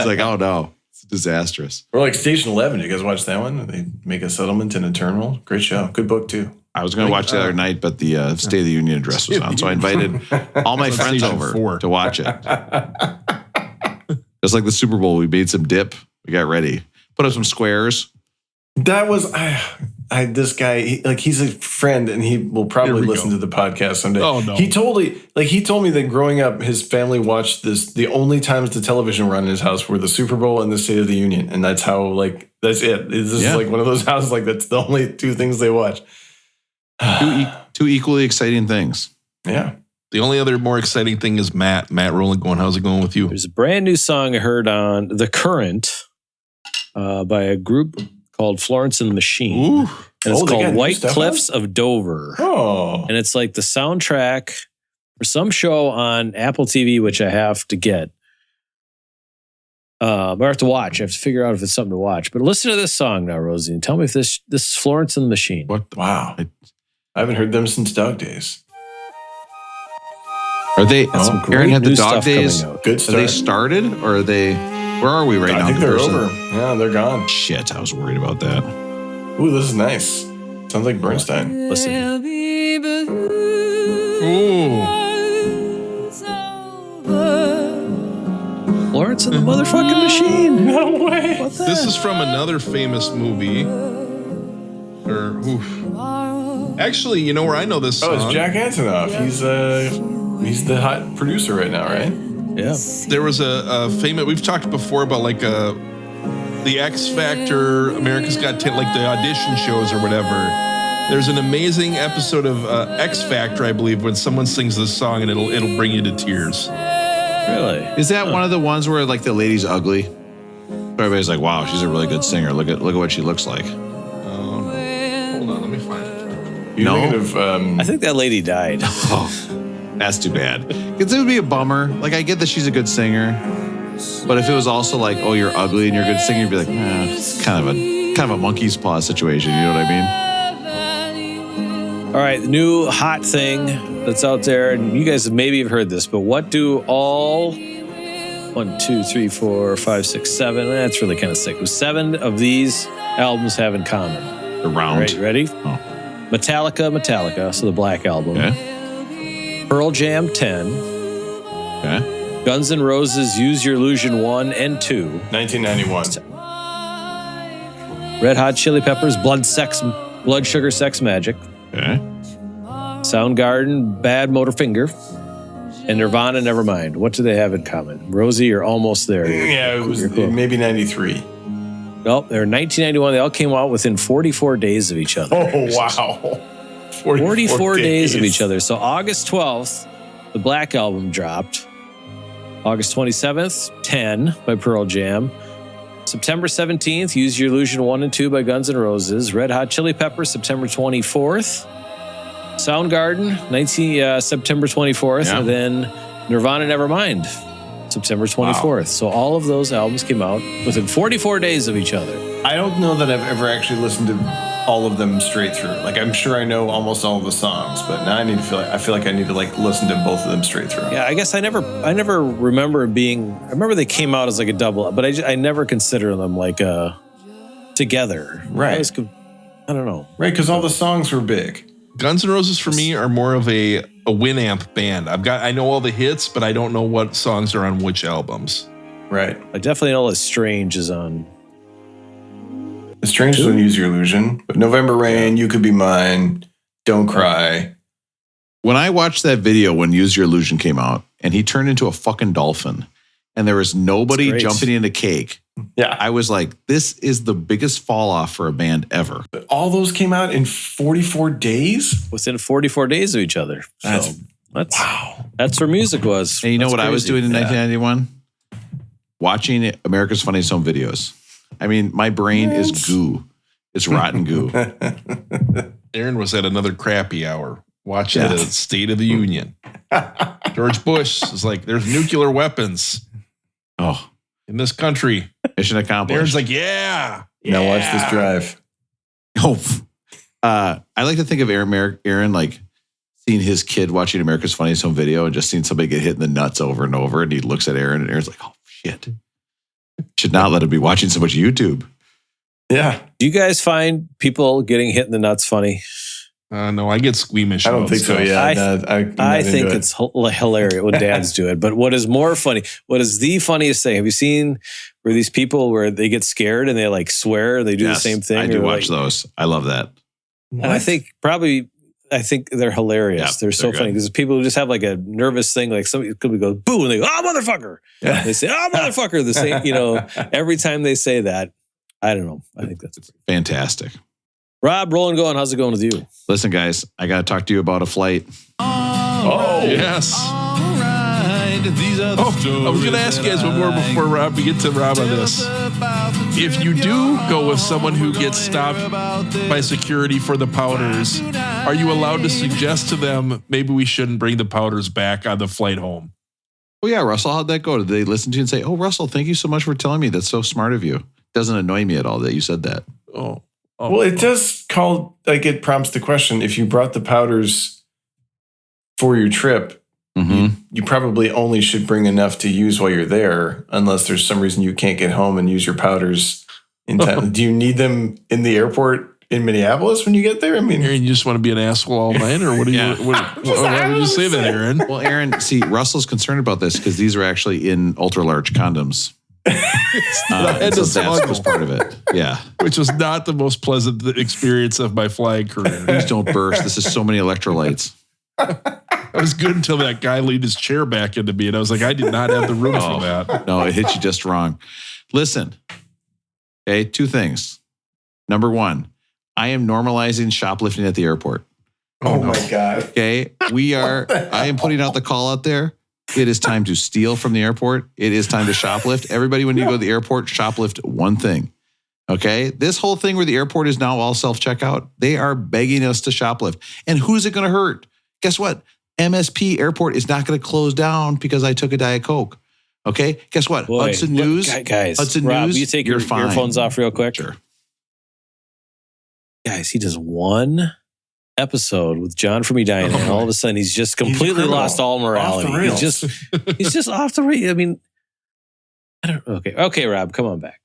like, oh no, it's disastrous. Or like Station 11. You guys watch that one? They make a settlement in a terminal. Great show. Good book too. I was going to watch the other night, but the State of the Union address was on, so I invited all my friends over to watch it. Just like the Super Bowl, we made some dip. We got ready. Put up some squares. That was this guy. He's a friend, and he will probably listen to the podcast someday. Oh no! He told me that growing up, his family watched this. The only times the television run in his house were the Super Bowl and the State of the Union, and that's how that's it. This is like one of those houses that's the only two things they watch. Two equally exciting things. Yeah. The only other more exciting thing is Matt Rowland going. How's it going with you? There's a brand new song I heard on The Current by a group called Florence and the Machine. Ooh. And it's called White stuff Cliffs of Dover. Oh. And it's like the soundtrack for some show on Apple TV, which I have to get. I have to watch. I have to figure out if it's something to watch. But listen to this song now, Rosie, and tell me if this is Florence and the Machine. What? Wow. I haven't heard them since Dog Days. Are they? Some great Aaron had the new Dog stuff Days. coming out. Good Are start. they started or are they? Where are we right now? I think they're Person? over. Yeah, they're gone. Shit, I was worried about that. Ooh, this is nice. Sounds like Bernstein. Listen. Ooh. Florence and the motherfucking Machine. No way. What's that? This is from another famous movie. Actually, you know where I know this song? Oh, it's Jack Antonoff. He's the hot producer right now, right? Yeah. There was a famous. We've talked before about the X Factor, America's Got Talent, like the audition shows or whatever. There's an amazing episode of X Factor, I believe, when someone sings this song and it'll bring you to tears. Really? Is that one of the ones where like the lady's ugly? Everybody's like, "Wow, she's a really good singer. Look at what she looks like." Hold on, let me find it. You're thinking of I think that lady died. Oh, that's too bad. Because it would be a bummer. Like, I get that she's a good singer, but if it was also like, "Oh, you're ugly and you're a good singer," you'd be like, it's kind of a monkey's paw situation. You know what I mean? All right, the new hot thing that's out there, and you guys maybe have heard this, but what do all 1, 2, 3, 4, 5, 6, 7? That's really kind of sick. 7 of these albums have in common. The round. All right, ready? Oh. Metallica, so the Black Album. Okay. Pearl Jam 10. Okay. Guns N' Roses Use Your Illusion 1 and 2. 1991. Red Hot Chili Peppers Blood, Sugar, Sex, Magic. Okay. Soundgarden Bad Motorfinger. And Nirvana Nevermind. What do they have in common? Rosie, you're almost there. Yeah, it was You're cool. maybe 93. Nope, they're 1991. They all came out within 44 days of each other. Oh, wow. 44 days of each other. So August 12th, the Black Album dropped. August 27th, 10 by Pearl Jam. September 17th, Use Your Illusion 1 and 2 by Guns N' Roses. Red Hot Chili Peppers, September 24th. Soundgarden, September 24th, Yeah. and then Nirvana Nevermind, September 24th. So all of those albums came out within 44 days of each other. I don't know that I've ever actually listened to all of them straight through. Like, I'm sure I know almost all of the songs, but now I feel like I need to like listen to both of them straight through. Yeah, I guess I never remember I remember they came out as like a double, but I never consider them like together. Right. I don't know. Right, because all the songs were big. Guns N' Roses for me are more of a Winamp band. I know all the hits, but I don't know what songs are on which albums. Right. I definitely know that Strange is on. It's strange to Use Your Illusion, but November Rain, You Could Be Mine, Don't Cry. When I watched that video when Use Your Illusion came out and he turned into a fucking dolphin and there was nobody That's great. jumping into cake, Yeah. I was like, this is the biggest fall off for a band ever. But all those came out in 44 days? Within 44 days of each other. So that's Wow. that's where music was. And you know That's what I was crazy. doing in 1991? Watching America's Funniest Home Videos. I mean, my brain is goo. It's rotten goo. Aaron was at another crappy hour watching the State of the Union. George Bush is like, there's nuclear weapons Oh, in this country. mission accomplished. Aaron's like, yeah. Now watch this drive. Oh, I like to think of Aaron like seeing his kid watching America's Funniest Home Video and just seeing somebody get hit in the nuts over and over. And he looks at Aaron and Aaron's like, oh, shit. Should not let him be watching so much YouTube. Yeah. Do you guys find people getting hit in the nuts funny? No, I get squeamish. I don't about think so. stuff. Yeah. I think it's hilarious when dads do it. But what is more funny? What is the funniest thing? Have you seen where these people where they get scared and they like swear they do Yes, the same thing? I do or watch like, those. I love that. And I think they're hilarious. Yeah, they're so they're funny good. because people who just have like a nervous thing, like somebody could go boo and they go, oh, motherfucker. Yeah. They say, oh, motherfucker. The same, every time they say that, I don't know. I think that's Fantastic. Rob, rolling going. How's it going with you? Listen, guys, I got to talk to you about a flight. Oh, yes. I was going to ask you guys one more before we get to Rob on this. If you do go with someone who gets stopped by security for the powders, are you allowed to suggest to them maybe we shouldn't bring the powders back on the flight home? Oh, yeah, Russell, how'd that go? Did they listen to you and say, oh, Russell, thank you so much for telling me. That's so smart of you. Doesn't annoy me at all that you said that. Oh. Well, it does it prompts the question. If you brought the powders for your trip, you probably only should bring enough to use while you're there, unless there's some reason you can't get home and use your powders in time. Do you need them in the airport in Minneapolis when you get there? I mean, Aaron, you just want to be an asshole all night, or what do you? Yeah. Why would you say that, Aaron? Well, Aaron, see, Russell's concerned about this because these are actually in ultra large condoms. And So the that's smuggle, part of it. Yeah. which was not the most pleasant experience of my flying career. Please don't burst. This is so many electrolytes. It was good until that guy leaned his chair back into me, and I was like, I did not have the room for that. No, it hit you just wrong. Listen, okay, two things. Number one, I am normalizing shoplifting at the airport. oh my God. Okay, I am putting out the call out there. It is time to steal from the airport. It is time to shoplift. Everybody, when you go to the airport, shoplift one thing. Okay, this whole thing where the airport is now all self-checkout, they are begging us to shoplift. And who's it going to hurt? Guess what? MSP Airport is not going to close down because I took a Diet Coke. Okay, guess what? Boy, Hudson News. guys. Hudson Rob, News. you take you're your fine. earphones off real quick. Sure. Guys, he does one episode with John from Edina, and all of a sudden he's just completely criminal. lost all morality. Off the rails. He's just off the rails. I mean, I don't. Okay, Rob, come on back.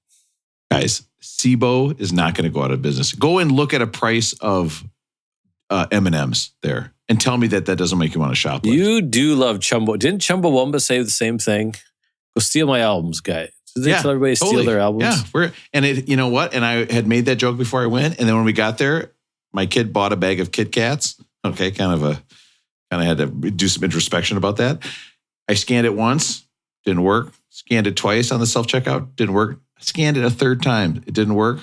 Guys, SIBO is not going to go out of business. Go and look at a price of M&Ms there and tell me that doesn't make you want to shoplift. You do love Chumbo. Didn't Chumbawamba say the same thing? Go steal my albums, guys. Did they tell everybody to steal their albums? Yeah, you know what? And I had made that joke before I went, and then when we got there, my kid bought a bag of Kit Kats. Okay, kind of had to do some introspection about that. I scanned it once, didn't work. Scanned it twice on the self-checkout, didn't work. Scanned it a third time, it didn't work.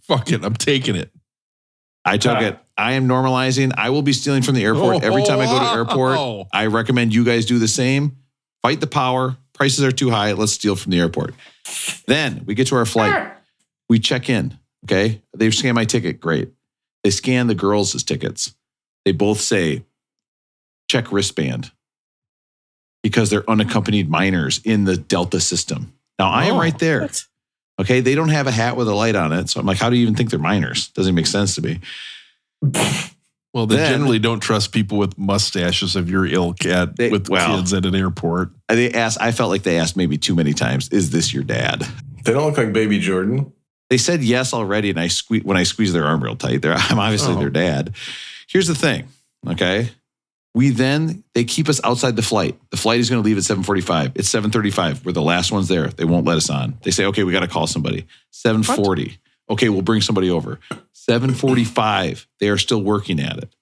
Fuck it, I'm taking it. I took it. I am normalizing. I will be stealing from the airport every time I go to the airport. I recommend you guys do the same. Fight the power. Prices are too high. Let's steal from the airport. Then we get to our flight. We check in. Okay. They've scanned my ticket. Great. They scan the girls' tickets. they both say, check wristband, because they're unaccompanied minors in the Delta system. Now, I am right there. What? Okay, they don't have a hat with a light on it. So I'm like, how do you even think they're minors? Doesn't make sense to me. Well, they Then- generally don't trust people with mustaches of your ilk with kids at an airport. I felt like they asked maybe too many times, is this your dad? They don't look like baby Jordan. They said yes already, and when I squeezed their arm real tight, I'm obviously their dad. Here's the thing, okay? They keep us outside the flight. The flight is going to leave at 7:45. It's 7:35. We're the last ones there. They won't let us on. They say, okay, we got to call somebody. 7:40. Okay, we'll bring somebody over. 7:45. They are still working at it.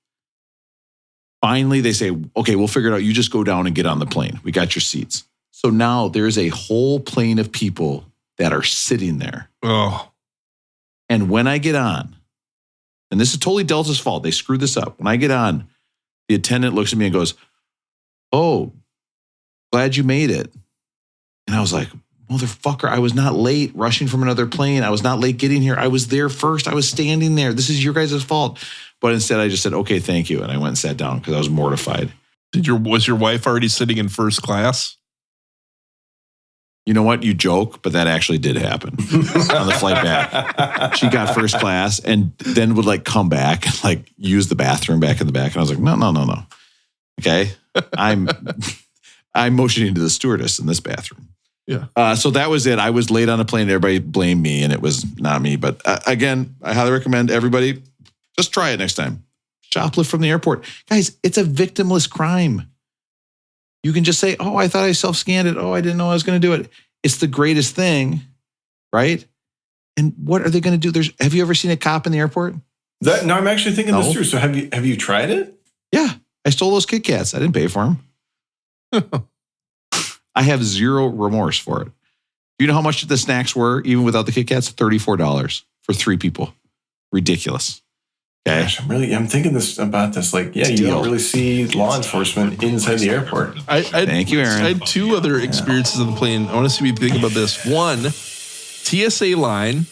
Finally, they say, okay, we'll figure it out. You just go down and get on the plane. We got your seats. So now there's a whole plane of people that are sitting there. Oh, And when I get on, and this is totally Delta's fault. They screwed this up. When I get on, the attendant looks at me and goes, oh, glad you made it. And I was like, motherfucker, I was not late rushing from another plane. I was not late getting here. I was there first. I was standing there. This is your guys' fault. But instead, I just said, okay, thank you. And I went and sat down because I was mortified. was your wife already sitting in first class? You know what? You joke, but that actually did happen on the flight back. She got first class and then would like come back and like use the bathroom back in the back. And I was like, no. Okay. I'm motioning to the stewardess in this bathroom. Yeah. So that was it. I was late on a plane. Everybody blamed me and it was not me. But again, I highly recommend everybody just try it next time. Shoplift from the airport. Guys, it's a victimless crime. You can just say, oh, I thought I self-scanned it. Oh, I didn't know I was going to do it. It's the greatest thing, right? And what are they going to do? Have you ever seen a cop in the airport? No, I'm actually thinking No. this through. So have you tried it? Yeah, I stole those Kit Kats. I didn't pay for them. I have zero remorse for it. Do you know how much the snacks were, even without the Kit Kats? $34 for 3 people. Ridiculous. Okay. Gosh, I'm thinking about this. Like, yeah, you don't really see law enforcement inside the airport. Thank you, Aaron. I had 2 other experiences on the plane. I want to see what you think about this. One, TSA line.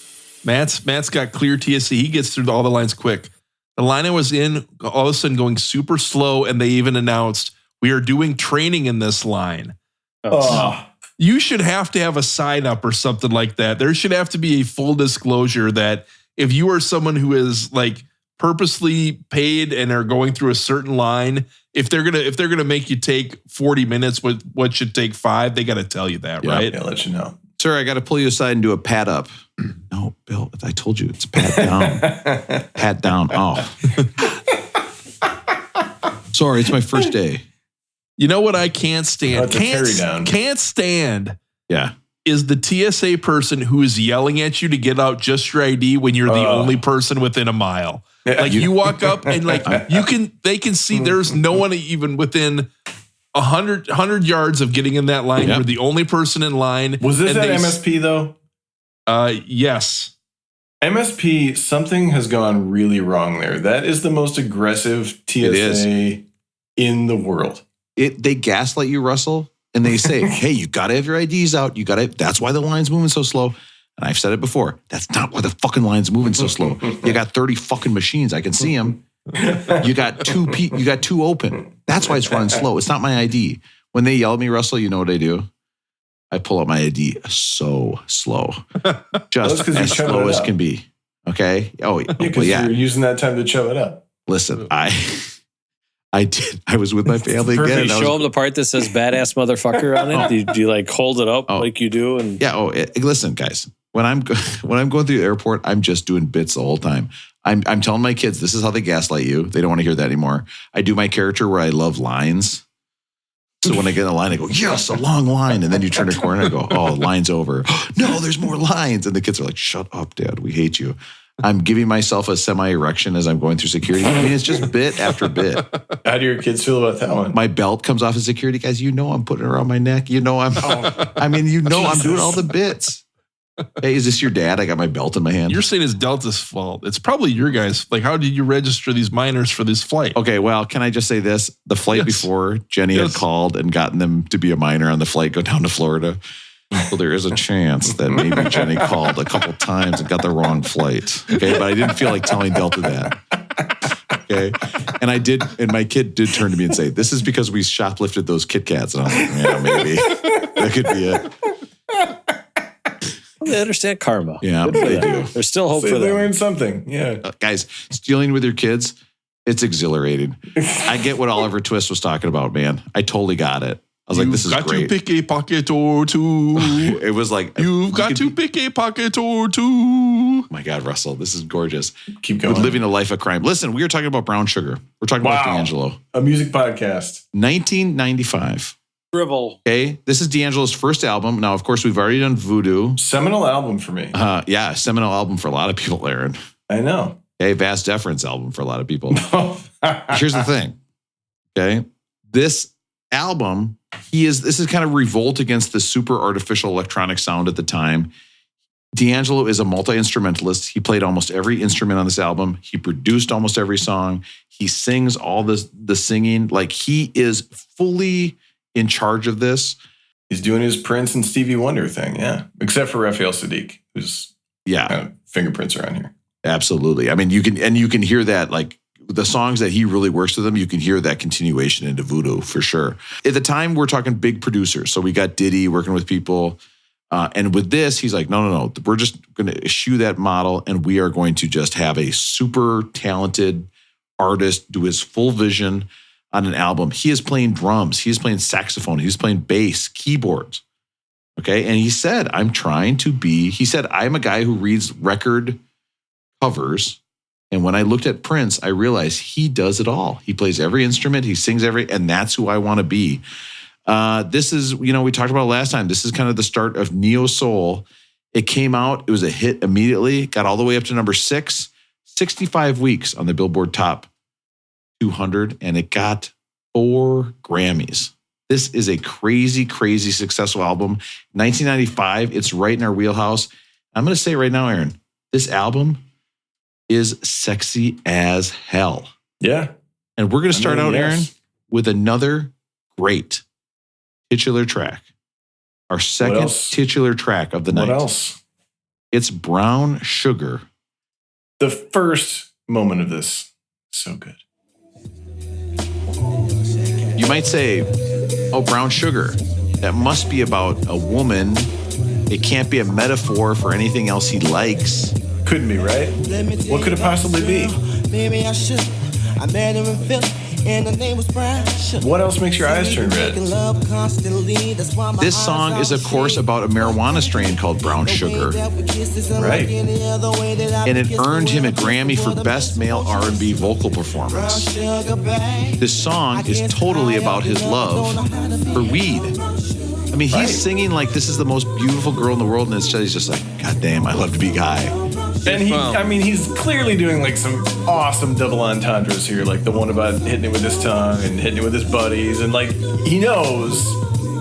Matt's got clear TSA. He gets through all the lines quick. The line I was in, all of a sudden going super slow, and they even announced, we are doing training in this line. You should have to have a sign up or something like that. There should have to be a full disclosure that if you are someone who is like purposely paid and are going through a certain line, if they're gonna make you take 40 minutes, what should take 5, they got to tell you that, right? Yeah, let you know. Sir, I got to pull you aside and do a pat up. No, Bill, I told you it's a pat down. Pat down. Oh. Sorry, it's my first day. You know what I can't stand? It's a carry down. Can't stand Yeah. is the TSA person who is yelling at you to get out just your ID when you're the only person within a mile. Like you walk up and like they can see there's no one even within 100 yards of getting in that line. Yep. You're the only person in line. Was this and at MSP though? Yes. MSP, something has gone really wrong there. That is the most aggressive TSA in the world. They gaslight you, Russell, and they say, hey, you got to have your IDs out. That's why the line's moving so slow. And I've said it before. That's not why the fucking line's moving so slow. You got 30 fucking machines. I can see them. You got 2 open. That's why it's running slow. It's not my ID. When they yell at me, Russell, you know what I do? I pull out my ID so slow. Just as slow as can be. Okay? Oh, Because you're using that time to show it up. Listen, I did. I was with my family Perfect. again. You and I show was- them the part that says "badass motherfucker" on it. Do you like hold it up like you do? And Yeah. Listen, guys. When I'm going through the airport, I'm just doing bits the whole time. I'm telling my kids this is how they gaslight you. They don't want to hear that anymore. I do my character where I love lines. So when I get in a line, I go, yes, a long line. And then you turn a corner and I go, oh, line's over. No, there's more lines. And the kids are like, shut up, Dad. We hate you. I'm giving myself a semi-erection as I'm going through security. I mean, it's just bit after bit. How do your kids feel about that one? My belt comes off as security. Guys, you know I'm putting it around my neck. You know I'm doing all the bits. Hey, is this your dad? I got my belt in my hand. You're saying it's Delta's fault. It's probably your guys. Like, how did you register these minors for this flight? Okay, well, can I just say this? The flight before, Jenny had called and gotten them to be a minor on the flight, go down to Florida. So there is a chance that maybe Jenny called a couple times and got the wrong flight. Okay, but I didn't feel like telling Delta that. Okay. And I did, and my kid did turn to me and say, "This is because we shoplifted those Kit Kats." And I was like, "Yeah, maybe that could be it." Well, they understand karma. Yeah, Good for they them. do. There's still hope So for they them. learned something. Yeah. Guys, stealing with your kids, it's exhilarating. I get what Oliver Twist was talking about, man. I totally got it. I was like, "This is got great." to pick a pocket or two. It was like, You've you got could to be- pick a pocket or two. Oh my God, Russell, this is gorgeous. Keep going. With living a life of crime. Listen, we were talking about Brown Sugar. We're talking about Wow. D'Angelo. A music podcast. 1995. Dribble. Okay, this is D'Angelo's first album. Now, of course, we've already done Voodoo. Seminal album for me. Yeah, seminal album for a lot of people, Aaron. I know. Okay, vast deference album for a lot of people. Here's the thing. Okay, this album, this is kind of revolt against the super artificial electronic sound at the time. D'Angelo is a multi-instrumentalist. He played almost every instrument on this album. He produced almost every song. He sings all the singing. Like, he is fully in charge of this. He's doing his Prince and Stevie Wonder thing, yeah. Except for Raphael Sadiq, who's Yeah, kind of fingerprints around here. absolutely. I mean, you can hear that, like, the songs that he really works with them, you can hear that continuation into Voodoo for sure. At the time, we're talking big producers. So we got Diddy working with people. And with this, he's like, no. We're just going to eschew that model, and we are going to just have a super talented artist do his full vision on an album. He is playing drums. He is playing saxophone. He's playing bass, keyboards. Okay. And he said, I'm a guy who reads record covers. And when I looked at Prince, I realized he does it all. He plays every instrument. He sings and that's who I want to be. This is, we talked about it last time. This is kind of the start of neo soul. It came out. It was a hit immediately. Got all the way up to number 6, 65 weeks on the Billboard Top 200, and it got 4 Grammys. This is a crazy, crazy successful album. 1995. It's right in our wheelhouse. I'm going to say right now, Aaron, this album is sexy as hell. Yeah. And we're going to start out, yes. Aaron, with another great titular track. Our second else? titular track of the night. What else? It's Brown Sugar. The first moment of this, so good. You might say, oh, Brown Sugar. That must be about a woman. It can't be a metaphor for anything else he likes. Couldn't be, right? What could it possibly be? Maybe I should. I met him in Philly, and the name was Brown Sugar. What else makes your eyes turn red? This song is, of course, about a marijuana strain called Brown Sugar. Right. And it earned him a Grammy for Best Male R&B Vocal Performance. This song is totally about his love for weed. I mean, he's singing like this is the most beautiful girl in the world, and instead he's just like, God damn, I love to be high. And he's clearly doing like some awesome double entendres here, like the one about hitting it with his tongue and hitting it with his buddies, and like he knows,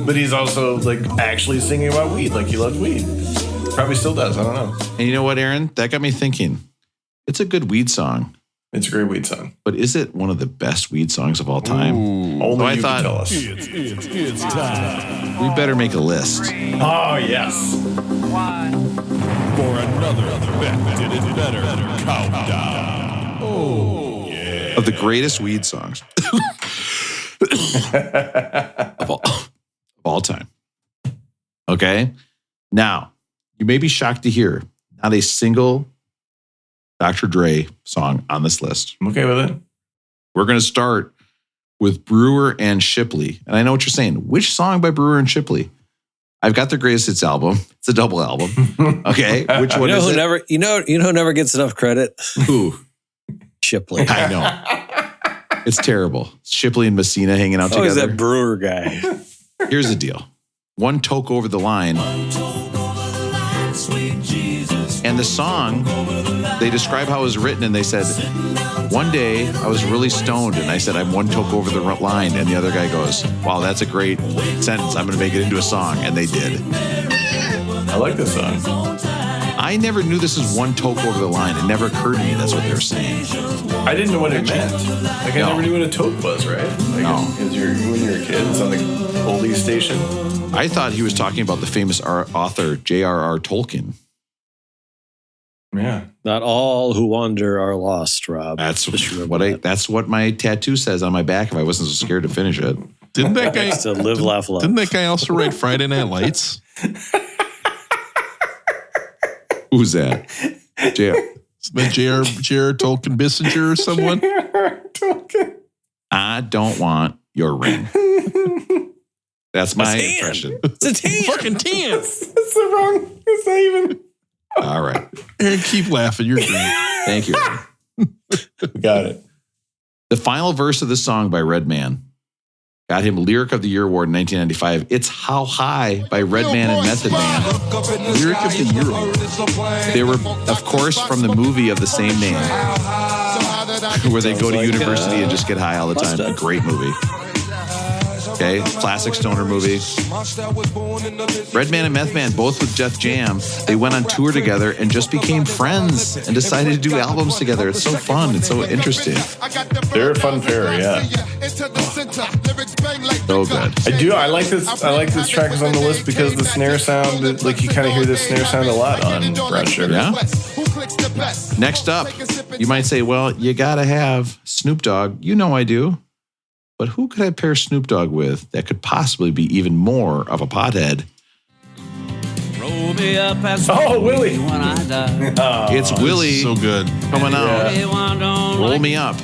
but he's also like actually singing about weed, like he loves weed. Probably still does. I don't know. And you know what, Aaron? That got me thinking. It's a good weed song, It's a great weed song. but is it one of the best weed songs of all time? Only I you thought- can tell us. It's time We better make a list. Oh yes. for another Bet Did It Better countdown. Oh, yeah. Of the greatest weed songs of all time. Okay? Now, you may be shocked to hear not a single Dr. Dre song on this list. I'm okay with it. We're going to start with Brewer and Shipley. And I know what you're saying. Which song by Brewer and Shipley? I've got their greatest hits album. It's a double album. Okay. Which one is it? You know who never gets enough credit? Who? Shipley. I know. It's terrible. Shipley and Messina hanging out Always together. that Brewer guy. Here's the deal. One toke over the line. And the song, they describe how it was written, and they said, one day I was really stoned, and I said, I'm one toke over the line. And the other guy goes, wow, that's a great sentence. I'm going to make it into a song. And they did. I like this song. I never knew this was one toke over the line. It never occurred to me that's what they were saying. I didn't know what it meant. Like I never knew what a toke was, right? Like No. when you were a kid, it's on the oldies station. I thought he was talking about the famous author J.R.R. Tolkien. Yeah. Not all who wander are lost, Rob. That's what my tattoo says on my back if I wasn't so scared to finish it. Didn't that guy To live, laugh, love. Didn't that guy also write Friday Night Lights? Who's that? J.R. J.R. Tolkien Bissinger or someone? I don't want your ring. That's my impression. It's a tan. Fucking tan. That's the wrong. It's not even. All right. Aaron, keep laughing. You're great. Thank you. Got it. The final verse of the song by Redman got him Lyric of the Year award in 1995. It's How High by Redman and Method Man. Lyric of the Year award. They were, of course, from the movie of the same name, where they go to university and just get high all the time. A great movie. Okay, classic stoner movie. Redman and Meth Man, both with Def Jam, they went on tour together and just became friends and decided to do albums together. It's so fun. It's so interesting. They're a fun pair, yeah. So good. I like this. I like this track is on the list because the snare sound, like you kind of hear this snare sound a lot on Brown Sugar. Yeah. Next up, you might say, well, you got to have Snoop Dogg. You know I do. But who could I pair Snoop Dogg with that could possibly be even more of a pothead? Oh, Willie. It's Willie. So good. Coming out. Roll me up.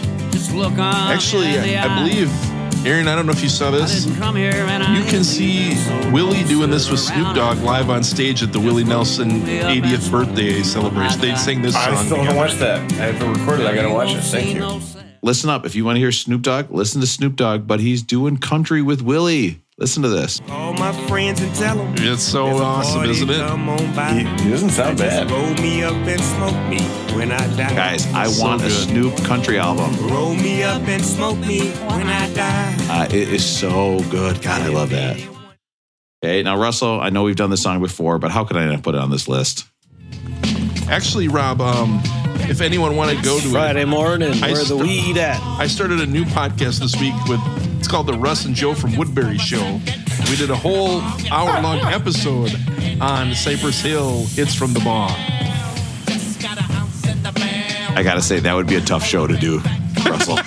Actually, I believe, Aaron, I don't know if you saw this. You can see Willie doing this with Snoop Dogg live on stage at the Willie Nelson 80th birthday celebration. They sing this song. I still haven't watched that. I have to record it. I got to watch it. Thank you. Listen up. If you want to hear Snoop Dogg, listen to Snoop Dogg, but he's doing country with Willie. Listen to this. All my friends and tell them. It's so awesome, isn't it? He doesn't sound bad. Roll me up and smoke me when I die. Guys, I want a Snoop country album. Roll me up and smoke me when I die. It is so good. God, I love that. Okay, now Russell, I know we've done this song before, but how could I not put it on this list? Actually, Rob, if anyone wanted to go to Friday morning, where the weed at? I started a new podcast this week it's called the Russ and Joe from Woodbury Show. We did a whole hour-long episode on Cypress Hill, Hits from the Bong. I got to say, that would be a tough show to do, Russell.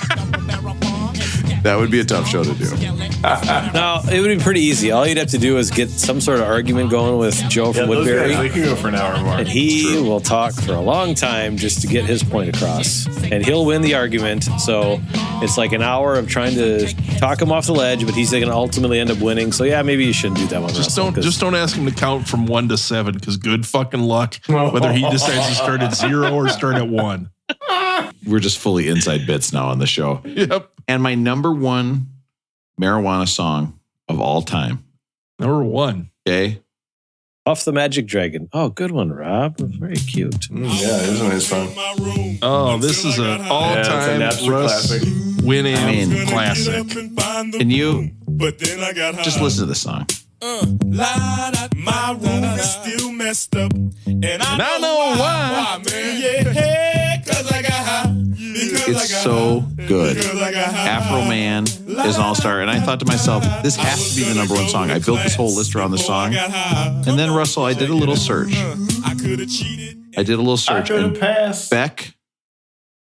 That would be a tough show to do. Now, it would be pretty easy. All you'd have to do is get some sort of argument going with Joe from Woodbury. They can go for an hour more. And he will talk for a long time just to get his point across. And he'll win the argument. So it's like an hour of trying to talk him off the ledge, but he's going to ultimately end up winning. So yeah, maybe you shouldn't do that one. Just don't ask him to count from 1 to 7, because good fucking luck whether he decides to start at 0 or start at 1. We're just fully inside bits now on the show. Yep. And my number one marijuana song of all time. Number 1. Okay. Off the Magic Dragon. Oh, good one, Rob. Very cute. Yeah, it is a nice song. Oh, this is an all-time Russ winning classic. Can you just listen to this song? My room is still messed up, and I know why. Yeah, 'cause I got high. It's so good. Afro Man is an all-star. And I thought to myself, this has to be the number one song. I built this whole list around the song. And then, Russell, I did a little search. And Beck,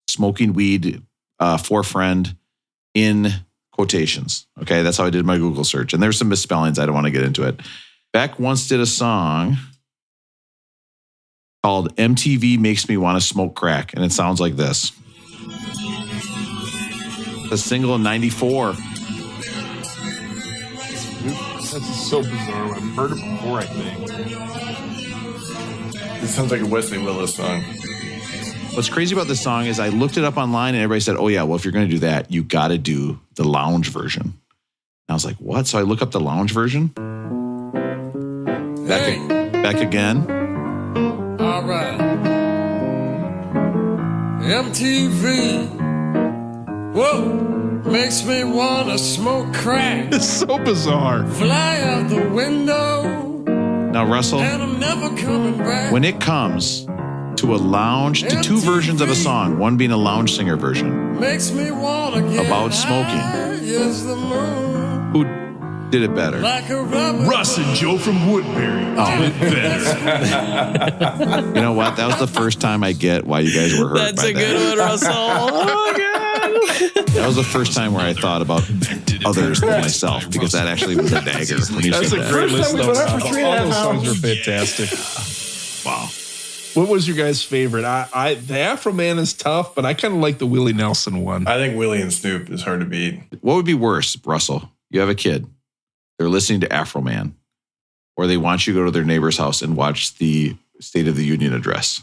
smoking weed for a friend in quotations. Okay, that's how I did my Google search. And there's some misspellings. I don't want to get into it. Beck once did a song called MTV Makes Me Want to Smoke Crack. And it sounds like this. A single in 94. That's so bizarre. I've heard it before, I think. It sounds like a Wesley Willis song. What's crazy about this song is I looked it up online and everybody said, oh yeah, well, if you're going to do that, you got to do the lounge version. And I was like, what? So I look up the lounge version. Back again. All right. MTV. Whoa. Makes me want to smoke crack. It's so bizarre. Fly out the window. Now, Russell, and I'm never coming back. When it comes to a lounge, to two versions of a song, one being a lounge singer version makes me want to get about smoking, high as the moon. Did it better. like a rubber. Russ and Joe from Woodbury. Did better. You know what? That was the first time I get why you guys were hurt. That's by a good one, Russell. Oh my God. That was the first time where I thought about others than myself, because that actually was a dagger when you That's said a that. great First list. time we went out for 3.5 All those songs hours. are fantastic. Wow. What was your guys' favorite? The Afro Man is tough, but I kind of like the Willie Nelson one. I think Willie and Snoop is hard to beat. What would be worse, Russell? You have a kid. They're listening to Afro Man, or they want you to go to their neighbor's house and watch the State of the Union address.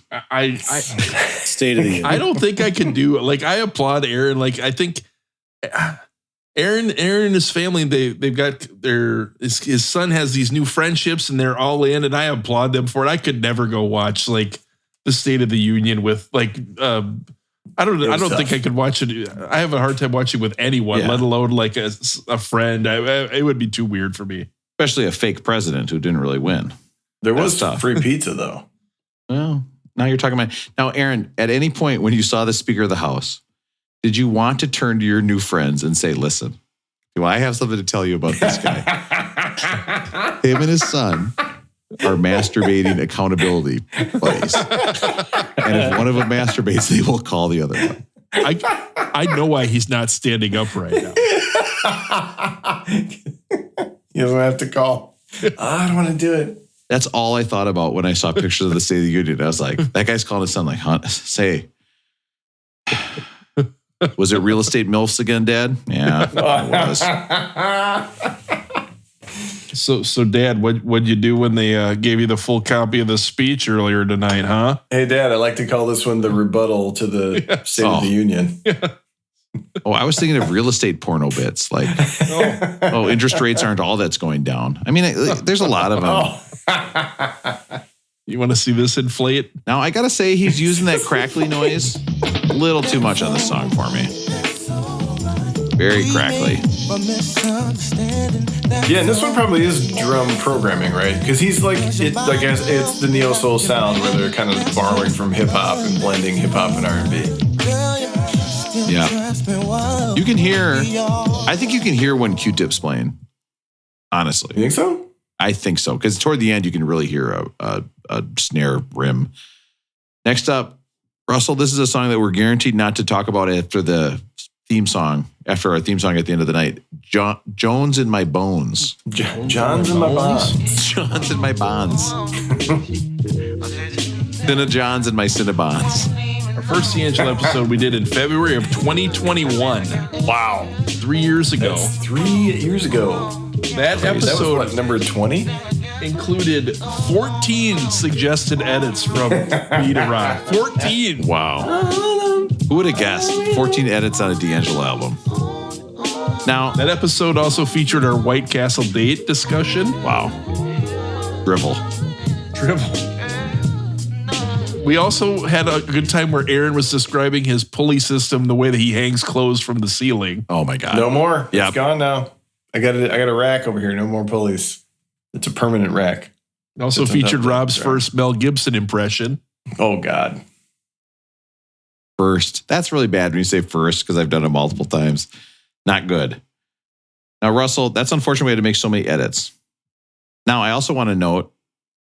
State of the Union. I don't think I can do it. Like, I applaud Aaron. Like, I think Aaron and his family, they've got his son has these new friendships and they're all in, and I applaud them for it. I could never go watch like the State of the Union with like I don't think I could watch it. I have a hard time watching with anyone, let alone like a friend. It would be too weird for me. Especially a fake president who didn't really win. There was tough. free pizza though. Well, now you're talking about now, Aaron. At any point when you saw the Speaker of the House, did you want to turn to your new friends and say, "Listen, I have something to tell you about this guy. Him and his son are masturbating accountability buddies, and if one of them masturbates, they will call the other one." I know why he's not standing up right now. You don't have to call. I don't want to do it. That's all I thought about when I saw pictures of the State of the Union. I was like, that guy's calling his son like, say, was it real estate MILFs again, Dad? Yeah, it was. So Dad, what'd you do when they gave you the full copy of the speech earlier tonight, huh? Hey, Dad, I like to call this one the rebuttal to the State of the Union. Oh, I was thinking of real estate porno bits. Like, interest rates aren't all that's going down. I mean, there's a lot of them. You want to see this inflate? Now, I got to say, he's using that crackly noise a little too much on the song for me. Very crackly. Yeah, and this one probably is drum programming, right? Because he's like, I guess it's the neo soul sound where they're kind of borrowing from hip hop and blending hip hop and R&B. Yeah. You can hear, I think you can hear when Q-Tip's playing, honestly. You think so? I think so, because toward the end, you can really hear a snare rim. Next up, Russell, this is a song that we're guaranteed not to talk about after the theme song, after our theme song at the end of the night. Jones in My Bones. John's in My Bonds. John's in My Bonds. Cinnajons in My Cinnabons. Our first D'Angelo episode we did in February of 2021. Wow. 3 years ago. That's 3 years ago. That episode That was what, number 20? included 14 suggested edits from me to Ron. 14. Wow. Who would have guessed? 14 edits on a D'Angelo album. Now, that episode also featured our White Castle date discussion. Wow. Drivel. We also had a good time where Aaron was describing his pulley system, the way that he hangs clothes from the ceiling. Oh my God. No more. Yep. It's gone now. I got a rack over here. No more pulleys. It's a permanent rack. It also featured Rob's first Mel Gibson impression. Oh God. First. That's really bad when you say first, because I've done it multiple times. Not good. Now, Russell, that's unfortunate we had to make so many edits. Now, I also want to note,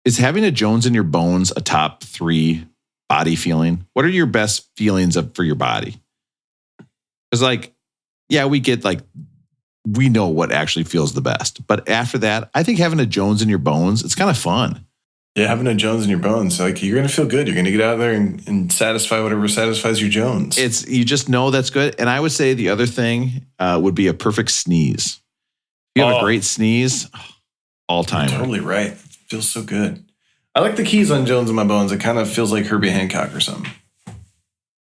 is having a Jones in your bones a top 3 body feeling? What are your best feelings for your body? Because we get we know what actually feels the best. But after that, I think having a Jones in your bones, it's kind of fun. Yeah, having a Jones in your bones, you're going to feel good. You're going to get out there and satisfy whatever satisfies your Jones. You just know that's good. And I would say the other thing would be a perfect sneeze. If you have a great sneeze, all time. Totally right. It feels so good. I like the keys on Jones in My Bones. It kind of feels like Herbie Hancock or something.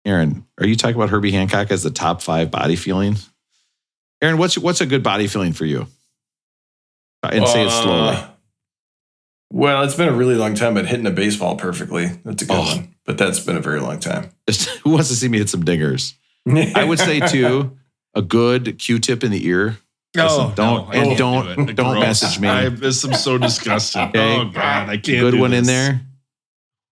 Aaron, are you talking about Herbie Hancock as the top 5 body feeling? Aaron, what's a good body feeling for you? And say it slowly. Well, it's been a really long time, but hitting a baseball perfectly, that's a good one. But that's been a very long time. Who wants to see me hit some dingers? I would say, too, a good Q-tip in the ear. Listen, don't message me. This is so disgusting. Okay? Oh God, I can't. Good do one this. in there.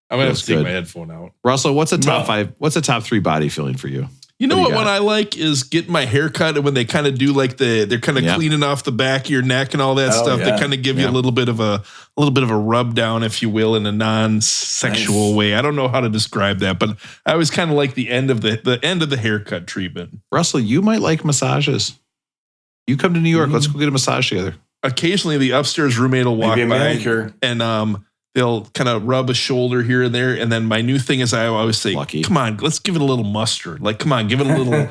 I'm gonna have Feels to take good. my headphone out. Russell, what's a top 5? What's a top 3 body feeling for you? You know What what do you one got? I like is getting my hair cut, and when they kind of do like they're kind of Yep. cleaning off the back of your neck and all that Oh, stuff. yeah. They kind of give you a little bit of a rub down, if you will, in a non-sexual Nice. way. I don't know how to describe that, but I always kind of like the end of the haircut treatment. Russell, you might like massages. You come to New York. Let's go get a massage together. Occasionally, the upstairs roommate will walk Maybe a by manicure. and they'll kind of rub a shoulder here and there. And then my new thing is I always say, Lucky. come on, let's give it a little mustard. Like, come on, give it a little,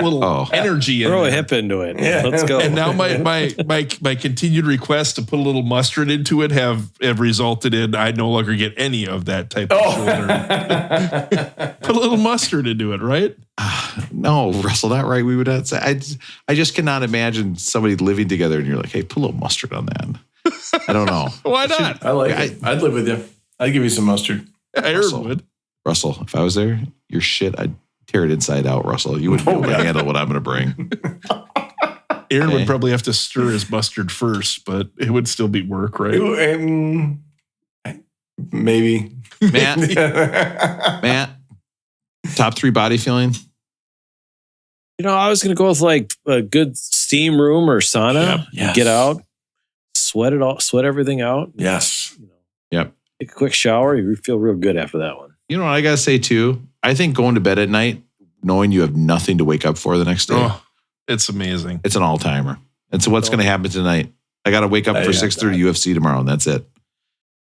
little energy in Throw a there. hip into it. Yeah. Let's go. And now my continued requests to put a little mustard into it have resulted in I no longer get any of that type of shoulder. Put a little mustard into it, right? No, Russell, not right. We would not say. I just cannot imagine somebody living together and you're like, hey, put a little mustard on that. I don't know. Why not? I like it. I'd live with you. I'd give you some mustard. Aaron would. Russell, if I was there, your shit, I'd tear it inside out, Russell. You wouldn't be able to handle what I'm going to bring. Aaron Okay. would probably have to stir his mustard first, but it would still be work, right? Maybe. Matt, top 3 body feeling? I was going to go with like a good steam room or sauna. Yes. Get out, sweat everything out. Yes. Yep. Take a quick shower. You feel real good after that one. You know what I got to say too? I think going to bed at night, knowing you have nothing to wake up for the next day, Oh, it's amazing. it's an all-timer. And so what's going to happen tonight? I got to wake up I for got 6:30 UFC tomorrow, and that's it.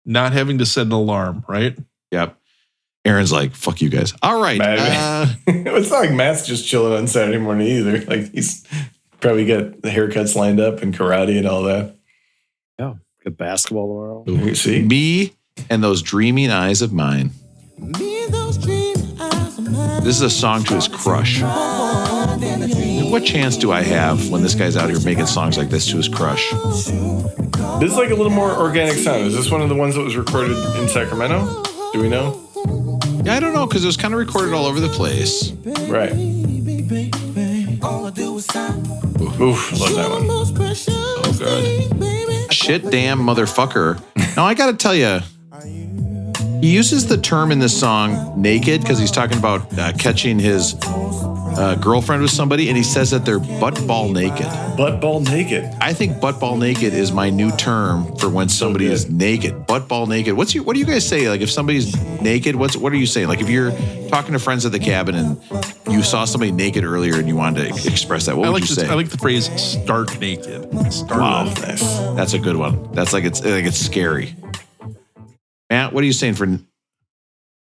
Not having to set an alarm, right? Yep. Aaron's like, fuck you guys. All right. It's not like Matt's just chilling on Saturday morning either. Like he's probably got the haircuts lined up and karate and all that. Yeah. Good basketball tomorrow. You see? Me and those dreaming eyes of mine. This is a song to his crush. What chance do I have when this guy's out here making songs like this to his crush? This is like a little more organic sound. Is this one of the ones that was recorded in Sacramento? Do we know? Yeah, I don't know, because it was kind of recorded all over the place. Right. Oof, love that one. Oh, God. Shit damn motherfucker. Now, I got to tell you, he uses the term in this song naked because he's talking about catching his girlfriend with somebody, and he says that they're butt ball naked. Butt ball naked. I think butt ball naked is my new term for when somebody is naked. Butt ball naked. What do you guys say? Like if somebody's naked, what are you saying? Like if you're talking to friends at the cabin and you saw somebody naked earlier and you wanted to express that, what would you say? I like the phrase "stark naked." Wow, that's a good one. That's like it's scary. Matt, what are you saying for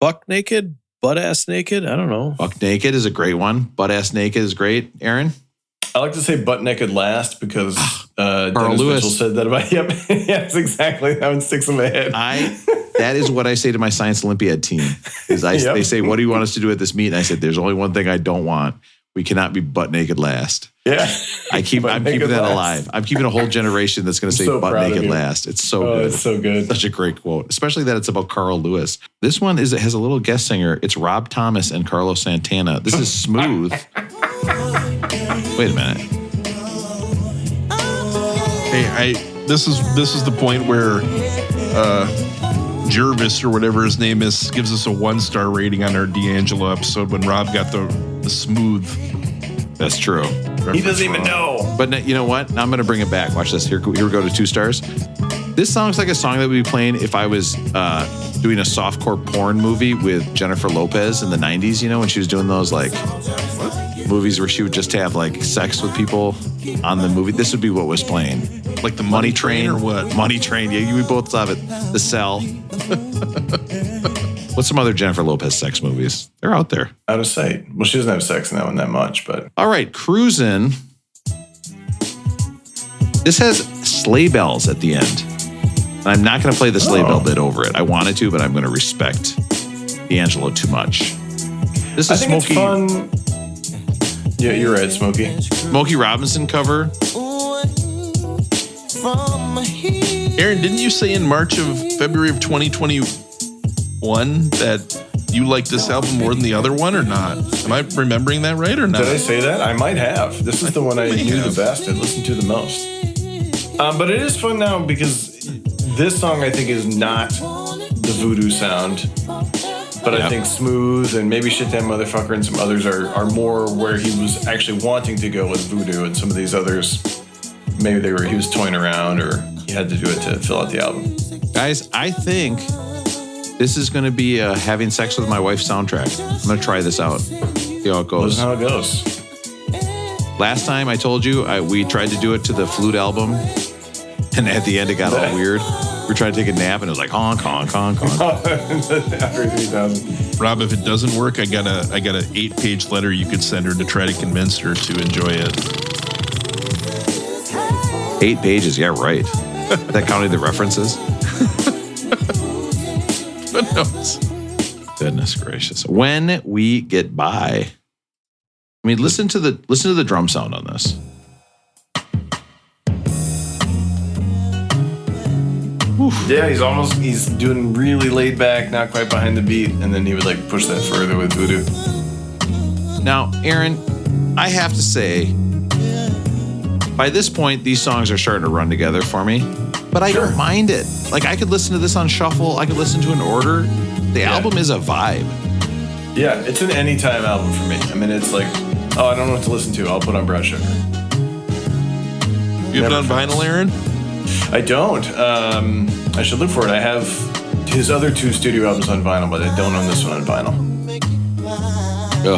buck naked, butt ass naked? I don't know. Buck naked is a great one. Butt ass naked is great. Aaron? I like to say butt naked last because Dennis Lewis. Mitchell said that about. Yep, yes, exactly. That one sticks in my head. That is what I say to my Science Olympiad team. They say, "What do you want us to do at this meet?" And I said, "There's only one thing I don't want. We cannot be butt naked last." Yeah, I'm keeping that alive. I'm keeping a whole generation that's going to say so butt proud of naked you. last. It's so good. It's so good. Such a great quote, especially that it's about Carl Lewis. This one has a little guest singer. It's Rob Thomas and Carlos Santana. This is Smooth. Wait a minute. Hey, this is the point where Jervis or whatever his name is gives us a 1-star rating on our D'Angelo episode when Rob got the smooth. That's true. He doesn't even know. But you know what? Now I'm going to bring it back. Watch this. Here we go to 2 stars. This song's like a song that would be playing if I was doing a softcore porn movie with Jennifer Lopez in the 90s, you know, when she was doing those like movies where she would just have like sex with people on the movie. This would be what was playing. Like the Money Train or what? Money Train. Yeah, we both saw it. The Cell. What's some other Jennifer Lopez sex movies? They're out there. Out of sight. Well, she doesn't have sex in that one that much, but. All right, Cruisin'. This has sleigh bells at the end. And I'm not going to play the sleigh bell bit over it. I wanted to, but I'm going to respect D'Angelo too much. This is It's fun. Yeah, you're right, Smokey. Smokey Robinson cover. Aaron, didn't you say in February of 2021 that you liked this album more than the other one or not? Am I remembering that right or not? Did I say that? I might have. This is the one I knew the best and listened to the most. But it is fun now because this song I think is not the Voodoo sound. But I think Smooth and maybe Shit Damn Motherfucker and some others are more where he was actually wanting to go with Voodoo, and some of these others, maybe he was toying around or he had to do it to fill out the album. Guys, I think this is going to be a having sex with my wife soundtrack. I'm going to try this out. See how it goes. That's how it goes. Last time I told you, we tried to do it to the Flute album, and at the end it got all weird. We were trying to take a nap, and it was like honk, honk, honk, honk. After 3,000. Rob, if it doesn't work, I got a 8-page letter you could send her to try to convince her to enjoy it. 8 pages, yeah, right. That counting the references. But no, Goodness gracious! When we get by, I mean, listen to the drum sound on this. Yeah, he's doing really laid back, not quite behind the beat, and then he would like push that further with Voodoo. Now, Aaron, I have to say, by this point, these songs are starting to run together for me, but I don't mind it. Like, I could listen to this on shuffle. I could listen to it in order. The album is a vibe. Yeah, it's an anytime album for me. I mean, it's like, oh, I don't know what to listen to. I'll put on Brown Sugar. You have it on vinyl, Aaron? I don't. I should look for it. I have his other 2 studio albums on vinyl, but I don't own this one on vinyl.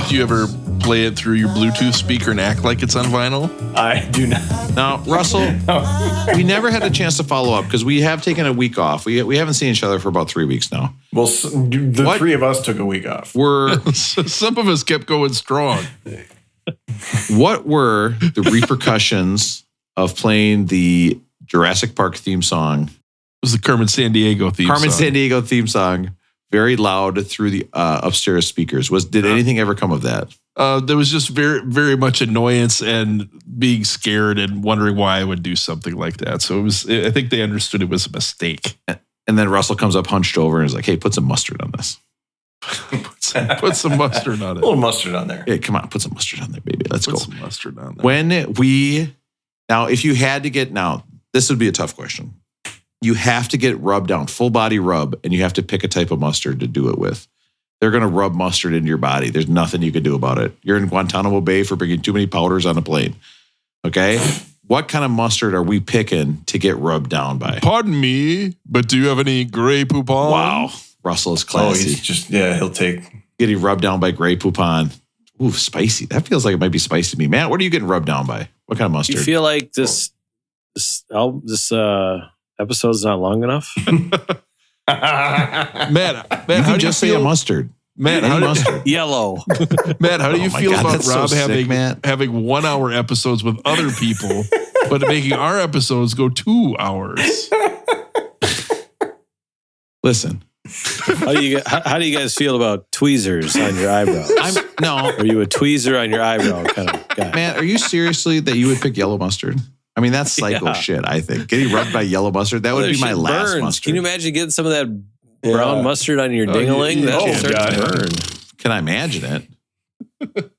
Do you ever play it through your Bluetooth speaker and act like it's on vinyl? I do not. Now, Russell, we never had a chance to follow up because we have taken a week off. We haven't seen each other for about 3 weeks now. Well, the 3 of us took a week off. Some of us kept going strong. What were the repercussions of playing the Jurassic Park theme song? It was the Carmen Sandiego theme song. Sandiego theme song, very loud through the upstairs speakers. Did anything ever come of that? There was just very, very much annoyance and being scared and wondering why I would do something like that. So I think they understood it was a mistake. And then Russell comes up hunched over and is like, hey, put some mustard on this. Put some mustard on it. A little mustard on there. Hey, come on, put some mustard on there, baby. Let's go. Put some mustard on there. If you had to get, this would be a tough question. You have to get rubbed down, full body rub, and you have to pick a type of mustard to do it with. They're going to rub mustard into your body. There's nothing you can do about it. You're in Guantanamo Bay for bringing too many powders on a plane. Okay? What kind of mustard are we picking to get rubbed down by? Pardon me, but do you have any Grey Poupon? Wow. Russell is classy. He'll take. Getting rubbed down by Grey Poupon. Ooh, spicy. That feels like it might be spicy to me. Matt, what are you getting rubbed down by? What kind of mustard? You feel like this episode's not long enough? Matt, you can just say a mustard. Matt, mustard. Yellow. Matt, how do you feel about Rob having 1 hour episodes with other people, but making our episodes go 2 hours? Listen. How do you guys feel about tweezers on your eyebrows? Are you a tweezer on your eyebrow kind of guy? Matt, are you seriously that you would pick yellow mustard? I mean, that's psycho shit, I think. Getting rubbed by yellow mustard, that would be my last mustard. Can you imagine getting some of that brown mustard on your ding-a-ling? That starts to burn. Can I imagine it?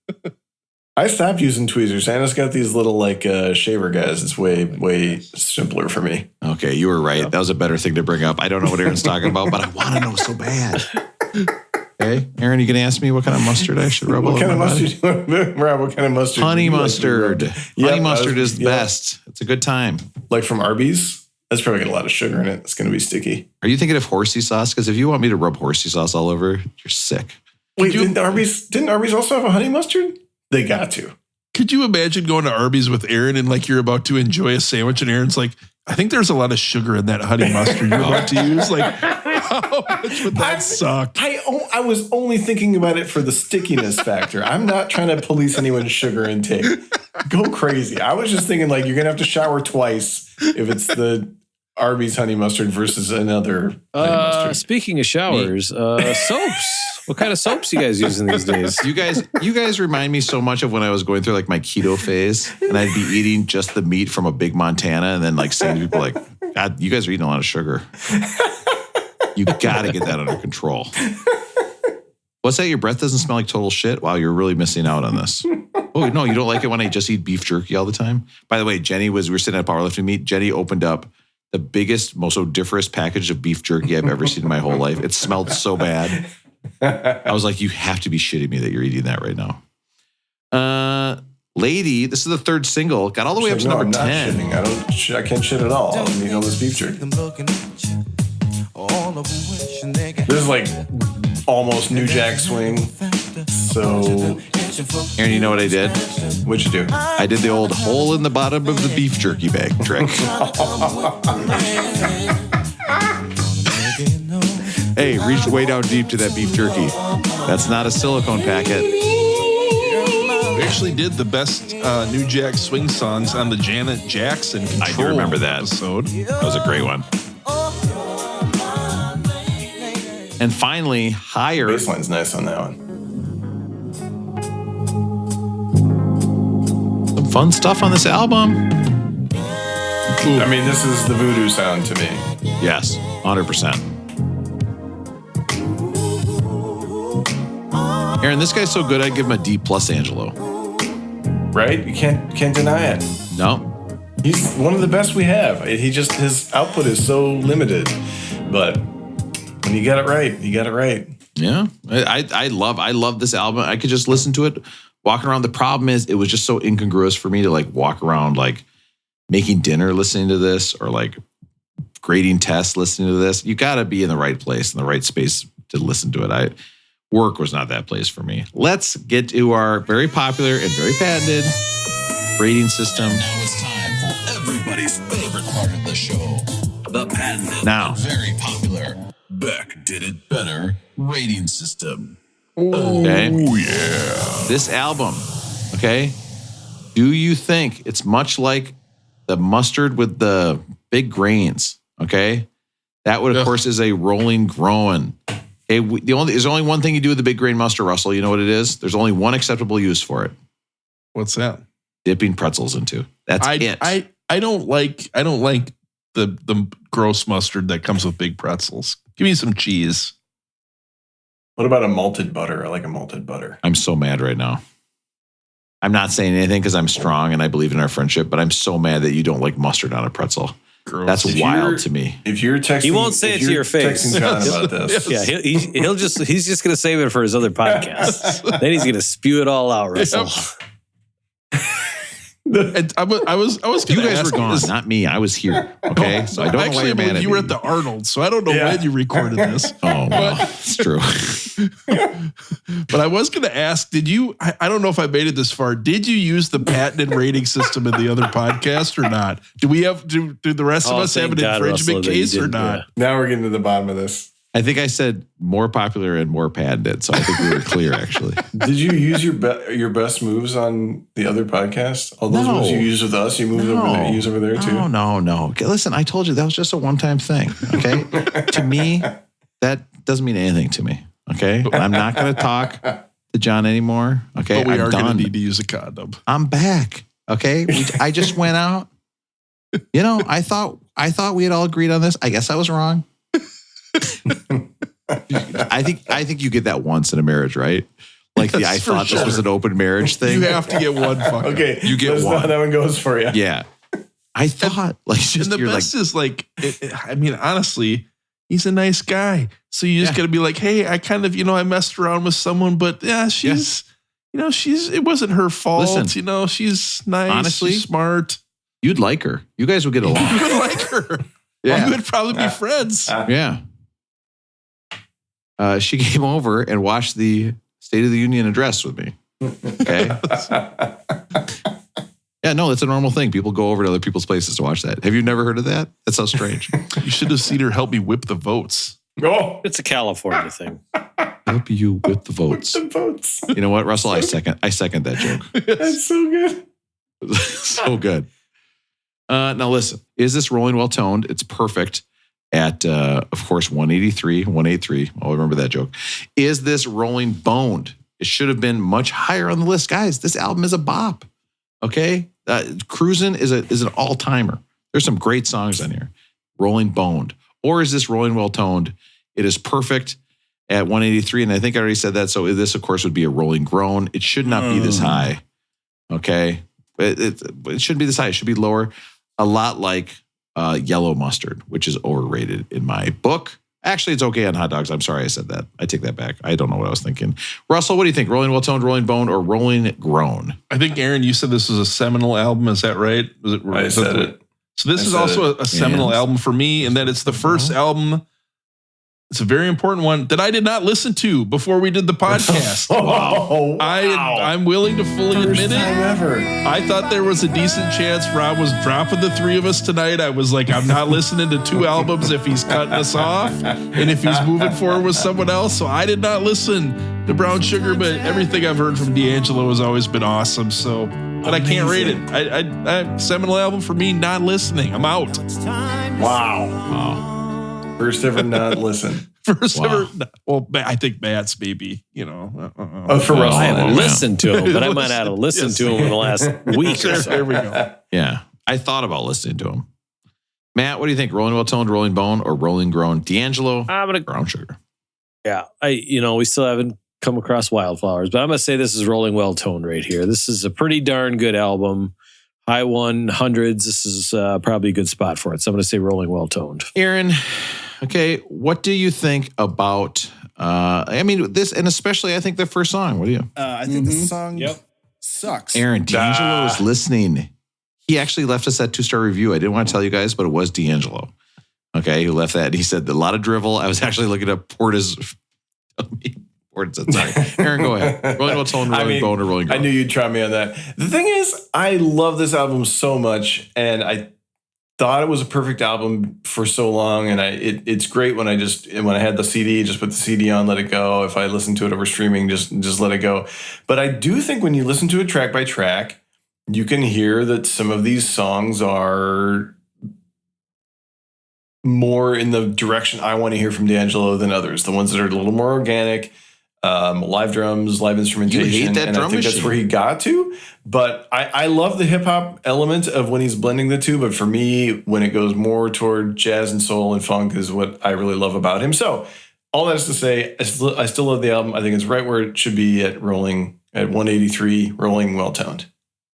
I stopped using tweezers. Anna's got these little shaver guys. It's way simpler for me. Okay, you were right. That was a better thing to bring up. I don't know what Aaron's talking about, but I want to know so bad. Okay, Aaron, you can ask me what kind of mustard I should rub what all over my body? Rob, what kind of mustard? Honey mustard. Honey mustard is the best. It's a good time. Like from Arby's? That's probably got a lot of sugar in it. It's going to be sticky. Are you thinking of horsey sauce? Because if you want me to rub horsey sauce all over, you're sick. Wait, didn't Arby's also have a honey mustard? They got to. Could you imagine going to Arby's with Aaron and like you're about to enjoy a sandwich and Aaron's like, I think there's a lot of sugar in that honey mustard you're about to use. Like, how much would that suck? I was only thinking about it for the stickiness factor. I'm not trying to police anyone's sugar intake. Go crazy. I was just thinking like you're going to have to shower twice if it's the Arby's honey mustard versus another honey mustard. Speaking of showers, soaps. What kind of soaps you guys using these days? You guys remind me so much of when I was going through like my keto phase and I'd be eating just the meat from a big Montana and then like saying to people like, God, you guys are eating a lot of sugar. You got to get that under control. What's that? Your breath doesn't smell like total shit? Wow, you're really missing out on this. Oh, no, you don't like it when I just eat beef jerky all the time? By the way, we were sitting at a powerlifting meet. Jenny opened up the biggest, most odoriferous package of beef jerky I've ever seen in my whole life. It smelled so bad. I was like, you have to be shitting me that you're eating that right now. Lady, this is the third single. Got all the way up to number 10. Shitting. I can't shit at all. I need all this beef jerky. This is like almost New Jack Swing. So, Aaron, you know what I did? What'd you do? I did the old hole in the bottom of the beef jerky bag trick. Hey, reach way down deep to that beef jerky. That's not a silicone packet. We actually did the best New Jack Swing songs on the Janet Jackson Control I do remember that episode. That was a great one. And finally, Higher. Bassline's nice on that one. Some fun stuff on this album. I mean, this is the Voodoo sound to me. Yes, 100%. Aaron, this guy's so good, I'd give him a D plus Angelo. Right? You can't deny it. No. He's one of the best we have. His output is so limited. But when you got it right, you got it right. Yeah. I love this album. I could just listen to it walking around. The problem is it was just so incongruous for me to like walk around like making dinner listening to this or like grading tests listening to this. You got to be in the right place, in the right space to listen to it. Work was not that place for me. Let's get to our very popular and very patented rating system. Now it's time for everybody's favorite part of the show. The patented, Now. very popular, Beck Did It Better rating system. Okay. Oh, yeah. This album, okay? Do you think it's much like the mustard with the big grains, okay? That would, of course, is a rolling groan. Okay, there's only one thing you do with the big grain mustard, Russell. You know what it is? There's only one acceptable use for it. What's that? Dipping pretzels into. That's it. I don't like the gross mustard that comes with big pretzels. Give me some cheese. What about a malted butter? I like a malted butter. I'm so mad right now. I'm not saying anything because I'm strong and I believe in our friendship, but I'm so mad that you don't like mustard on a pretzel. Gross. That's wild to me. If you're texting, He won't say it to your face. Texting John about this. Yeah, he's just going to save it for his other podcast. Then he's going to spew it all out, Russell. And I was You gonna guys ask were gone, this- not me. I was here. Okay, so I don't know why you're mad at you were me. at the Arnold, so I don't know when you recorded this. Oh, well, it's true. But I was going to ask, did you? I don't know if I made it this far. Did you use the patented rating system in the other podcast or not? Do we have? Do the rest of us have thank an God, infringement Russell, that you case or didn't, not? Now we're getting to the bottom of this. I think I said more popular and more patented, so I think we were clear, actually. Did you use your best moves on the other podcast? All those No. moves you used with us, you moved over there, use over there too. No. Okay, listen, I told you that was just a one-time thing. Okay, to me, that doesn't mean anything to me. Okay, I'm not going to talk to John anymore. Okay, But we I'm are going done. to need to use a condom. I'm back. Okay, I just went out. You know, I thought we had all agreed on this. I guess I was wrong. I think you get that once in a marriage, right? Like I Yes, for thought this was sure. an open marriage thing. You have to get one fucking. Okay, You get let's know one. how that one goes for you. Yeah, I thought like just And the you're best is like, I mean, honestly, he's a nice guy. So you just got to be like, hey, I kind of, I messed around with someone, but yeah, she's, it wasn't her fault. Listen, she's nice. honestly, she's smart. you'd like her. You guys would get along. You would like her. Yeah. You would probably be friends. Yeah. She came over and watched the State of the Union address with me. Okay. Yeah, no, it's a normal thing. People go over to other people's places to watch that. Have you never heard of that? That's so strange. You should have seen her help me whip the votes. Oh, It's a California thing. Help you with the votes. the votes. You know what, Russell? I second that joke. That's so good. So good. Now listen, is this rolling well toned? It's perfect at, of course, 183, 183. I'll remember that joke. Is this rolling boned? It should have been much higher on the list. Guys, this album is a bop. Okay? Cruisin' is an all-timer. There's some great songs on here. Rolling boned. Or is this rolling well toned? It is perfect at 183. And I think I already said that. So this, of course, would be a rolling groan. It should not be this high. Okay? It shouldn't be this high. It should be lower. A lot like yellow mustard, which is overrated in my book. Actually, it's okay on hot dogs. I'm sorry I said that. I take that back. I don't know what I was thinking. Russell, what do you think? Rolling Well Toned, Rolling Bone, or Rolling Grown? I think, Aaron, you said this was a seminal album. Is that right? I said it. So this is also a seminal album for me, in that it's the first album. It's a very important one that I did not listen to before we did the podcast. Wow. I'm willing to fully admit it. Ever. I thought there was a decent chance Rob was dropping the three of us tonight. I was like, I'm not listening to 2 albums if he's cutting us off and if he's moving forward with someone else. So I did not listen to Brown Sugar, but everything I've heard from D'Angelo has always been awesome. So, but I can't rate it. I seminal album for me, not listening. I'm out. Wow. First ever not listen. First ever. Well, I think Matt's maybe, Oh, for Russell. I haven't listened to him, but I might have to listen to him in the last week or so. There we go. Yeah. I thought about listening to him. Matt, what do you think? Rolling Well Toned, Rolling Bone, or Rolling Grown? D'Angelo, Brown Sugar. Yeah. We still haven't come across Wildflowers, but I'm going to say this is Rolling Well Toned right here. This is a pretty darn good album. High 100s. This is probably a good spot for it. So I'm going to say Rolling Well Toned. Aaron, okay, what do you think about, this, and especially I think the first song. What do you? I think the song sucks. Aaron, D'Angelo is listening. He actually left us that 2-star review. I didn't want to tell you guys, but it was D'Angelo. Okay, he left that. And he said a lot of drivel. I was actually looking up Porta's. Sorry. Aaron, go ahead. Rolling Well Toned, Rolling Bone, or Rolling Grown? I knew you'd try me on that. The thing is, I love this album so much, and I thought it was a perfect album for so long. And it's great when I had the CD, just put the CD on, let it go. If I listen to it over streaming, just let it go. But I do think when you listen to it track by track, you can hear that some of these songs are more in the direction I want to hear from D'Angelo than others. The ones that are a little more organic. Live drums, live instrumentation. You hate that and drum I think machine. that's where he got to. But I love the hip hop element of when he's blending the two. But for me, when it goes more toward jazz and soul and funk is what I really love about him. So all that is to say, I still love the album. I think it's right where it should be at 183, Rolling Well Toned.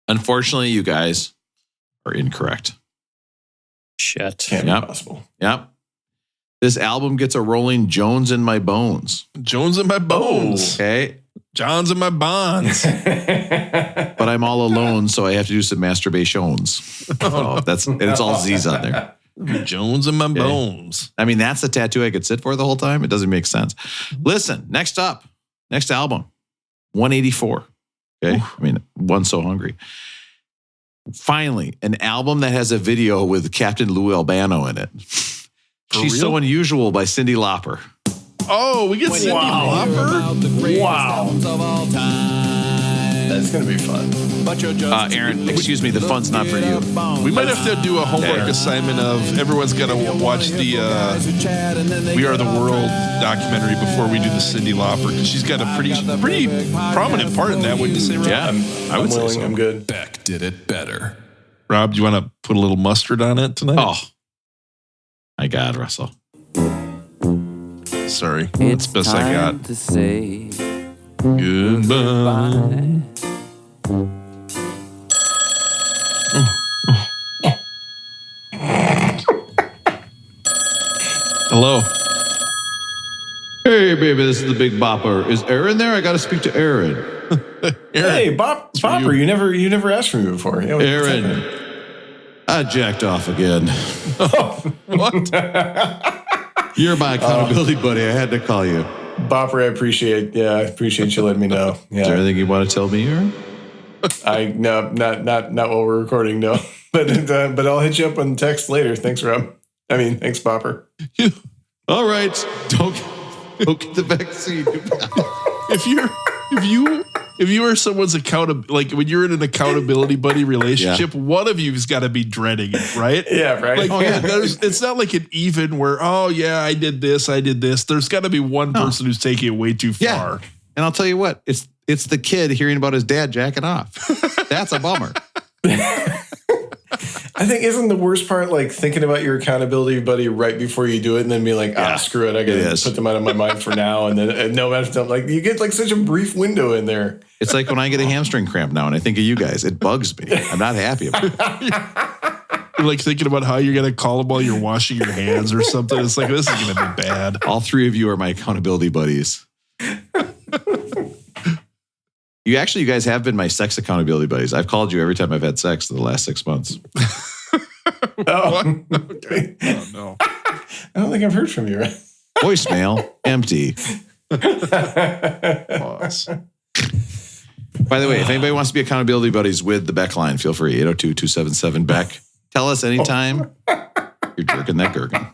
Unfortunately, you guys are incorrect. Shit. Can't be possible. Yep. This album gets a Rolling Jones in my bones. Jones in my bones. Okay. John's in my bonds. But I'm all alone, so I have to do some masturbations. So and it's all Z's on there. Jones in my bones. I mean, that's the tattoo I could sit for the whole time. It doesn't make sense. Listen, next album, 184. Okay. I mean, One So Hungry. Finally, an album that has a video with Captain Lou Albano in it. She's So Unusual by Cyndi Lauper. Oh, we get Cyndi Lauper? Wow. That's going to be fun. Aaron, excuse me, the fun's not for you. We might have to do a homework assignment of everyone's got to watch the We Are the World documentary before we do the Cyndi Lauper, because she's got a pretty prominent part in that, wouldn't you say, Rob? Yeah, I would say so. I'm good. Beck did it better. Rob, do you want to put a little mustard on it tonight? Oh, my God, Russell. Sorry. That's the best I got. To say goodbye. Hello. Hey, baby, this is the Big Bopper. Is Aaron there? I got to speak to Aaron. Hey, Bopper, you never asked for me before. Aaron, I jacked off again. What? You're my accountability buddy. I had to call you. Bopper, I appreciate you letting me know. Yeah. Is there anything you want to tell me, Aaron? No, not while we're recording, no. But I'll hit you up on text later. Thanks, Rob. Thanks, Bopper. All right. Don't get the vaccine. If you are someone's like when you're in an accountability buddy relationship, one of you's got to be dreading it, right? Yeah, right. Like, it's not like an even where, oh yeah, I did this. There's got to be one person who's taking it way too far. Yeah. And I'll tell you what, it's the kid hearing about his dad jacking off. That's a bummer. I think isn't the worst part like thinking about your accountability buddy right before you do it and then be like, screw it, I gotta put them out of my mind for now, and then no matter like you get like such a brief window in there. It's like when I get a hamstring cramp now and I think of you guys, it bugs me. I'm not happy about it. You're like thinking about how you're going to call them while you're washing your hands or something. It's like, this is going to be bad. All three of you are my accountability buddies. You guys have been my sex accountability buddies. I've called you every time I've had sex in the last 6 months. Oh. Okay. Oh, no. I don't think I've heard from you, right? Voicemail empty. Pause. By the way, if anybody wants to be accountability buddies with the Beck line, feel free. 802-277-BECK. Tell us anytime you're jerking that gherkin.